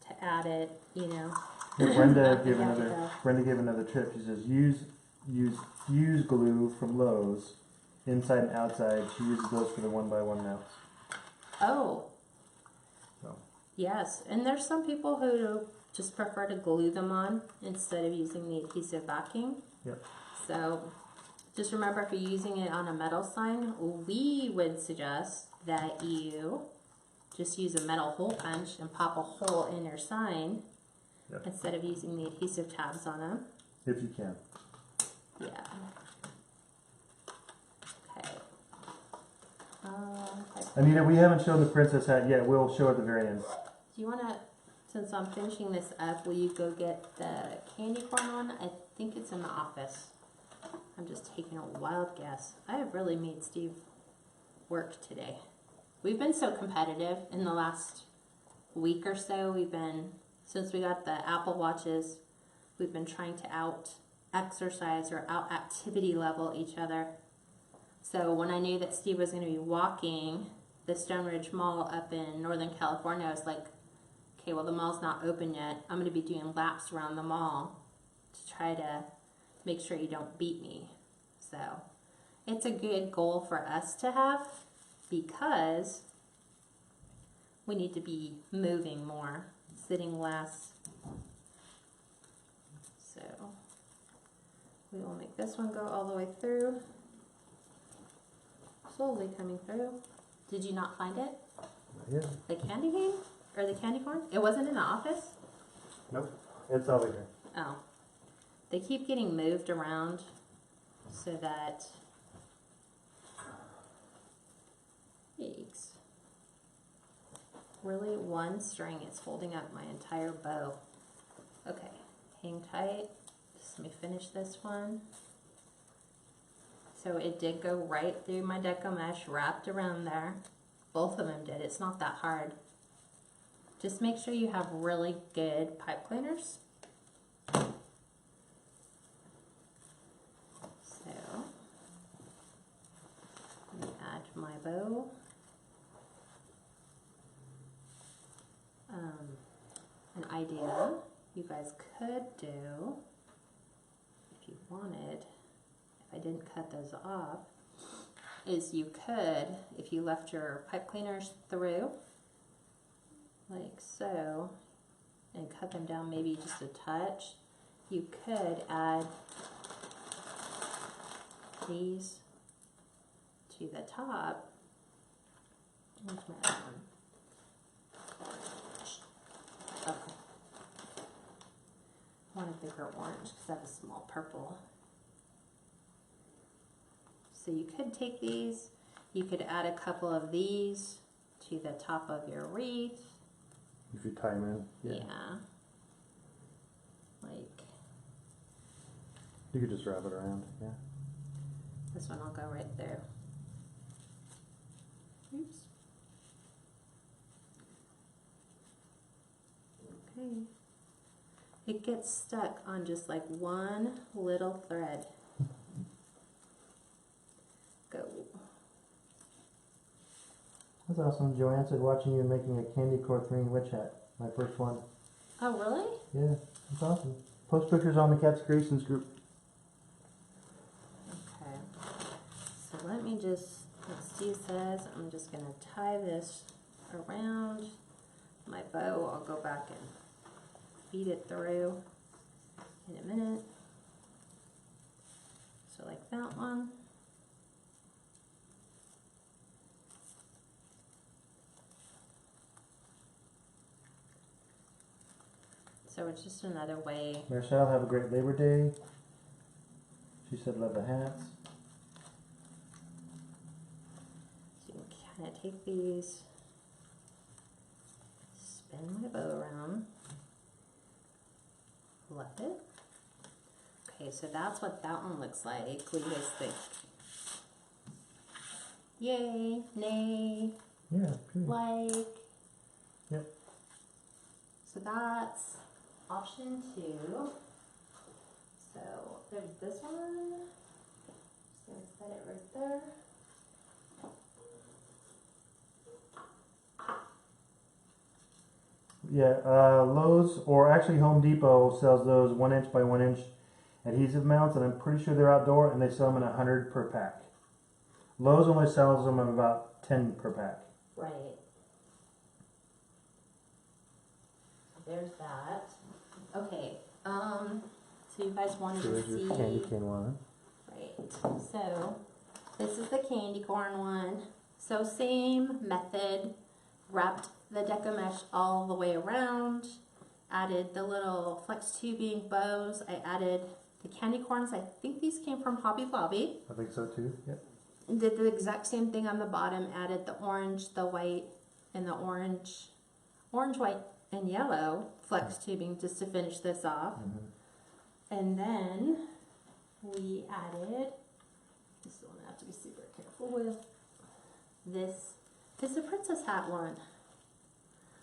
to add it, you know. Yeah, Brenda gave Yeah, another. yeah. Brenda gave another tip. She says use fuse glue from Lowe's, inside and outside. She uses those for the 1x1 mounts. Oh. So. Yes, and there's some people who just prefer to glue them on instead of using the adhesive backing. Yep. So just remember, if you're using it on a metal sign, we would suggest that you just use a metal hole punch and pop a hole in your sign. Yep. Instead of using the adhesive tabs on them. If you can. Yeah. Okay. Anita, we haven't shown the princess hat yet. We'll show at the very end. Do you want to, since I'm finishing this up, will you go get the candy corn one? I think it's in the office. I'm just taking a wild guess. I have really made Steve work today. We've been so competitive in the last week or so. Since we got the Apple Watches, we've been trying to out-exercise or out-activity level each other. So when I knew that Steve was going to be walking the Stone Ridge Mall up in Northern California, I was like, okay, well, the mall's not open yet. I'm going to be doing laps around the mall to try to make sure you don't beat me. So it's a good goal for us to have because we need to be moving more. Sitting less. So we will make this one go all the way through. Slowly coming through. Did you not find it? Yeah. The candy cane? Or the candy corn? It wasn't in the office? Nope. It's over here. Oh. They keep getting moved around so that. Yikes. Really, one string is holding up my entire bow. Okay, hang tight. Just let me finish this one. So it did go right through my Deco mesh, wrapped around there. Both of them did. It's not that hard. Just make sure you have really good pipe cleaners. So, let me add my bow. An idea you guys could do, if you wanted, if I didn't cut those off, is you could, if you left your pipe cleaners through, like so, and cut them down maybe just a touch, you could add these to the top. Where's my other one? Okay. One of the bigger orange because I have a small purple. So you could take these, you could add a couple of these to the top of your wreath. If you tie them in. Yeah. Like You could just wrap it around. Yeah. this one will go right there. Oops. Okay. It gets stuck on just like one little thread. Go. That's awesome. Joanne said watching you making a candy corn witch hat. My first one. Oh, really? Yeah, that's awesome. Post pictures on the Cats Creations group. Okay. So let me just, like Steve says, I'm just going to tie this around my bow. I'll go back and feed it through in a minute. So like that one. So it's just another way. Marcel, have a great Labor Day. She said love the hats. So you can kind of take these, spin my bow around, love it. Okay, so that's what that one looks like. What do you guys think? Yay, nay, Yeah, pretty. like. Yep. So that's option 2. So there's this one. Just gonna set it right there. Yeah, Lowe's or actually Home Depot sells those 1 inch by 1 inch adhesive mounts, and I'm pretty sure they're outdoor, and they sell them in 100 per pack. Lowe's only sells them in about 10 per pack. Right. There's that. Okay. So you guys wanted So to there's your candy see. cane one. Right. So this is the candy corn one. So same method. Wrapped the Deco mesh all the way around. Added the little flex tubing bows. I added the candy corns. I think these came from Hobby Lobby. I think so too. Yep. And did the exact same thing on the bottom. Added the orange, the white, and the orange, white, and yellow flex tubing just to finish this off. And then we added, this one I have to be super careful with, this is a princess hat one.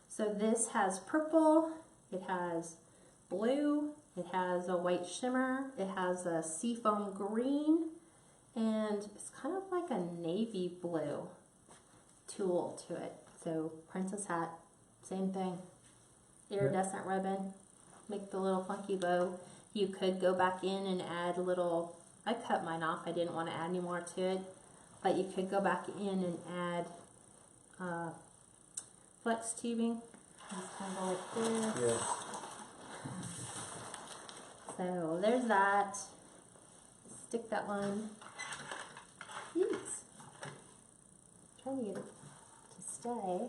So this has purple, it has blue, it has a white shimmer, it has a seafoam green, and it's kind of like a navy blue tulle to it. So princess hat, same thing. Iridescent ribbon, make the little funky bow. You could go back in and add a little, I cut mine off, I didn't want to add any more to it, but you could go back in and add flex tubing. Just kind of go like this. Yeah. So there's that. Stick that one. Yes. Trying to get it to stay.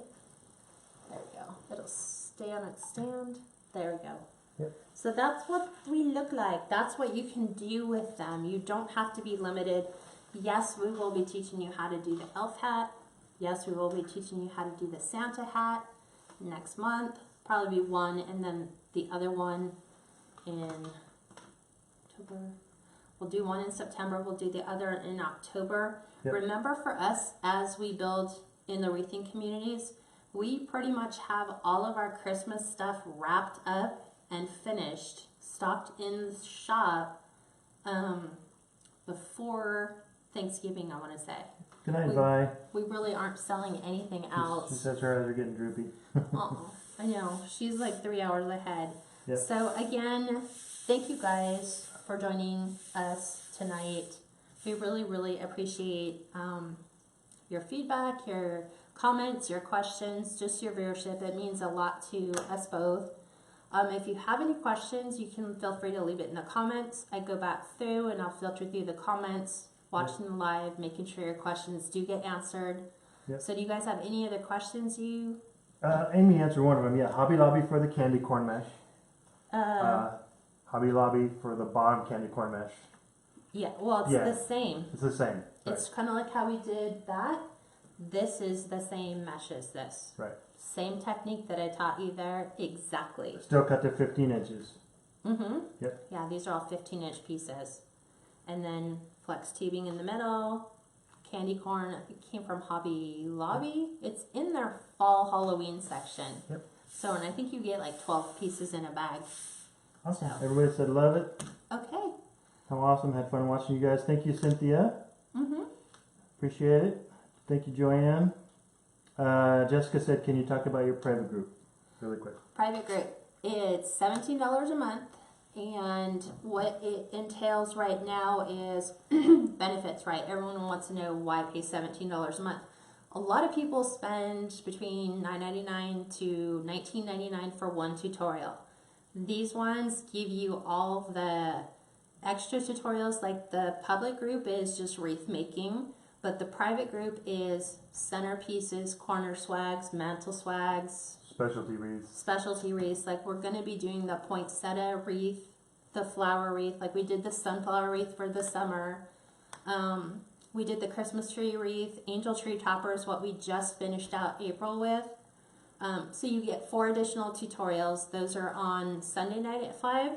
There we go. It'll stay on its stand. There we go. Yep. So that's what we look like. That's what you can do with them. You don't have to be limited. Yes, we will be teaching you how to do the elf hat. Yes, we will be teaching you how to do the Santa hat next month. Probably be one, and then the other one in October. We'll do one in September. We'll do the other in October. Yep. Remember, for us, as we build in the wreathing communities, we pretty much have all of our Christmas stuff wrapped up and finished, stocked in the shop before Thanksgiving, I want to say. Good night, Vi. We really aren't selling anything She else. says her eyes are getting droopy. I know. She's like 3 hours ahead. Yep. So again, thank you guys for joining us tonight. We really, really appreciate your feedback, your comments, your questions, just your viewership. It means a lot to us both. If you have any questions, you can feel free to leave it in the comments. I go back through and I'll filter through the comments, watching them live, making sure your questions do get answered. Yep. So do you guys have any other questions you? Amy answered one of them. Yeah, Hobby Lobby for the candy corn mesh. Hobby Lobby for the bottom candy corn mesh. Yeah, well, it's Yeah. the same. It's the same. Right. It's kind of like how we did that. This is the same mesh as this. Right. Same technique that I taught you there, exactly. Still cut to 15 inches. Mm-hmm. Yep. Yeah, these are all 15-inch pieces. And then flex tubing in the middle. Candy corn, I think it came from Hobby Lobby. It's in their fall Halloween section. Yep. So, and I think you get like 12 pieces in a bag. Awesome. So. Everybody said love it. Okay. How awesome. Had fun watching you guys. Thank you, Cynthia. Mm-hmm. Appreciate it. Thank you, Joanne. Jessica said, can you talk about your private group really quick? Private group. It's $17 a month. And what it entails right now is benefits, right? Everyone wants to know why I pay $17 a month. A lot of people spend between $9.99 to $19.99 for one tutorial. These ones give you all the extra tutorials, like the public group is just wreath making, but the private group is centerpieces, corner swags, mantle swags, Specialty wreaths. specialty wreaths. Like we're going to be doing the poinsettia wreath, the flower wreath, like we did the sunflower wreath for the summer. We did the Christmas tree wreath, angel tree toppers, what we just finished out April with. So you get 4 additional tutorials. Those are on Sunday night at 5.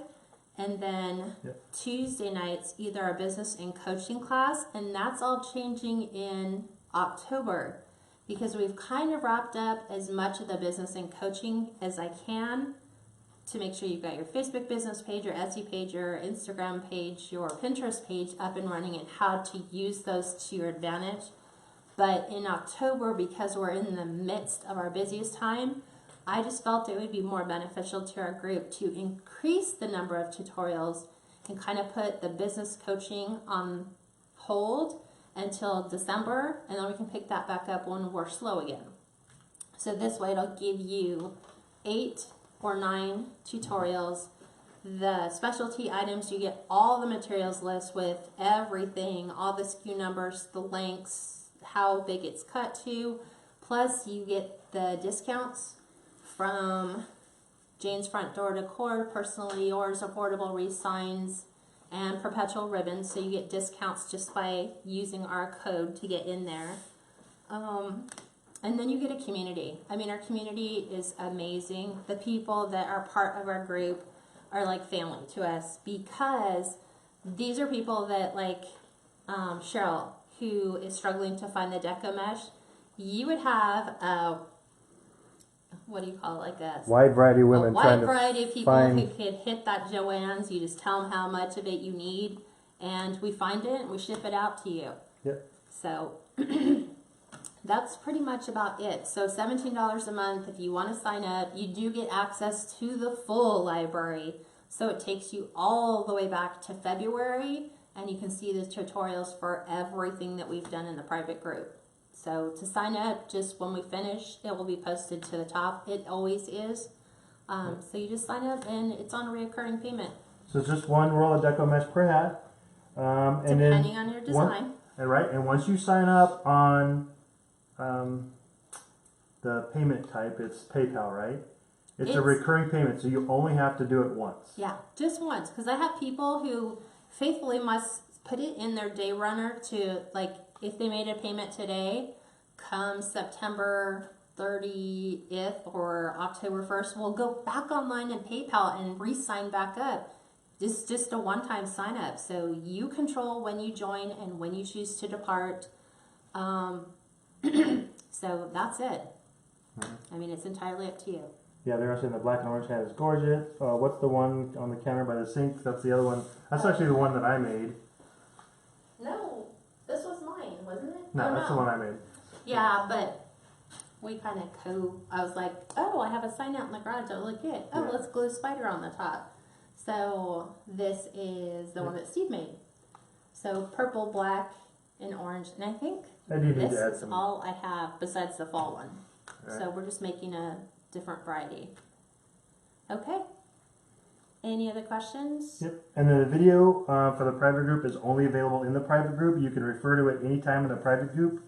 And then Tuesday nights, either our business and coaching class. And that's all changing in October because we've kind of wrapped up as much of the business and coaching as I can to make sure you've got your Facebook business page, your Etsy page, your Instagram page, your Pinterest page up and running and how to use those to your advantage. But in October, because we're in the midst of our busiest time, I just felt it would be more beneficial to our group to increase the number of tutorials and kind of put the business coaching on hold until December, and then we can pick that back up when we're slow again. So this way it'll give you 8 or 9 tutorials. The specialty items, you get all the materials list with everything, all the SKU numbers, the lengths, how big it's cut to, plus you get the discounts from Jane's Front Door Decor, Personally Yours, Affordable Wreath Signs, and Perpetual Ribbons. So you get discounts just by using our code to get in there. And then you get a community. I mean, our community is amazing. The people that are part of our group are like family to us because these are people that, like Cheryl, who is struggling to find the Deco mesh. You would have a, what do you call it, like a Wide variety of women a wide trying variety to of people find... who could hit that Joann's. You just tell them how much of it you need, and we find it and we ship it out to you. Yep. So that's pretty much about it. So $17 a month if you want to sign up. You do get access to the full library. So it takes you all the way back to February, and you can see the tutorials for everything that we've done in the private group. So to sign up, just when we finish, it will be posted to the top. It always is. So you just sign up, and it's on a reoccurring payment. So it's just one roll of Deco mesh per hat. And Depending then on your design. And once you sign up on the payment type, it's PayPal, right? It's a recurring payment, so you only have to do it once. Yeah, just once. Because I have people who faithfully must put it in their day runner to, like, if they made a payment today, come September 30th or October 1st, we'll go back online and PayPal and re-sign back up. Just a one-time sign up. So you control when you join and when you choose to depart. So that's it. I mean, it's entirely up to you. Yeah, they're saying the black and orange hat is gorgeous. What's the one on the counter by the sink? That's the other one. That's actually the one that I made. No, this was mine, wasn't it? No, that's the one I made. Yeah, but we kind of I was like, oh, I have a sign out in the garage. Oh, look it. Oh, let's glue a spider on the top. So this is the one that Steve made. So purple, black, and orange. And I think this is all I have besides the fall one. Right. So we're just making a different variety. Okay. Any other questions? Yep. And then the video for the private group is only available in the private group. You can refer to it anytime in the private group,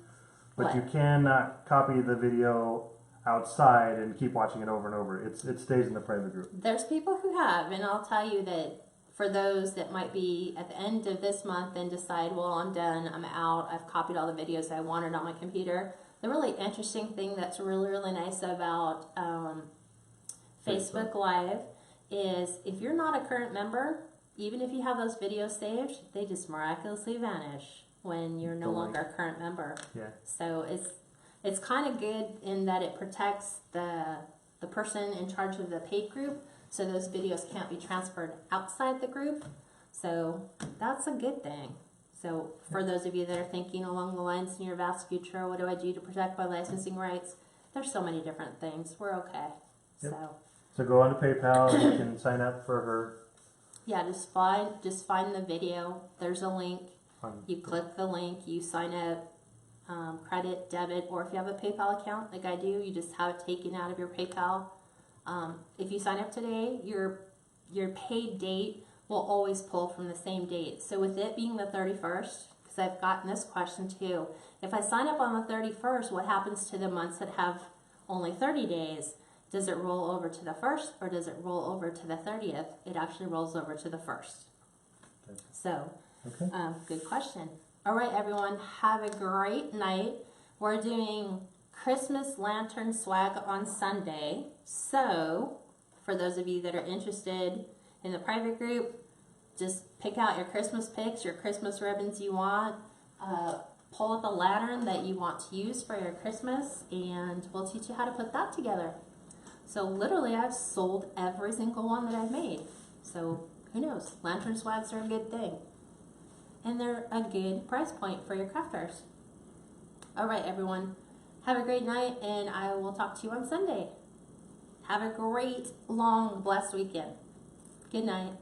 but you cannot copy the video outside and keep watching it over and over. It stays in the private group. There's people who have, and I'll tell you that for those that might be at the end of this month and decide, well, I'm done, I'm out, I've copied all the videos I wanted on my computer. The really interesting thing that's really, really nice about Facebook Live is if you're not a current member, even if you have those videos saved, they just miraculously vanish when you're no longer a current member. Yeah. So it's kind of good in that it protects the person in charge of the paid group, so those videos can't be transferred outside the group. So that's a good thing. So for those of you that are thinking along the lines in your vast future, what do I do to protect my licensing rights? There's so many different things. We're okay. Yep. So go on to PayPal and you can sign up for her. yeah, just find the video. There's a link. Fun. You click the link, you sign up, credit, debit, or if you have a PayPal account like I do, you just have it taken out of your PayPal. If you sign up today, your paid date will always pull from the same date. So with it being the 31st, because I've gotten this question too, if I sign up on the 31st, what happens to the months that have only 30 days? Does it roll over to the 1st or does it roll over to the 30th? It actually rolls over to the 1st. Okay. So, Okay. good question. All right, everyone, have a great night. We're doing Christmas lantern swag on Sunday. So, for those of you that are interested in the private group, just pick out your Christmas picks, your Christmas ribbons you want. Pull up a lantern that you want to use for your Christmas, and we'll teach you how to put that together. So literally, I've sold every single one that I've made. So who knows? Lantern swags are a good thing. And they're a good price point for your crafters. All right, everyone. Have a great night, and I will talk to you on Sunday. Have a great, long, blessed weekend. Good night.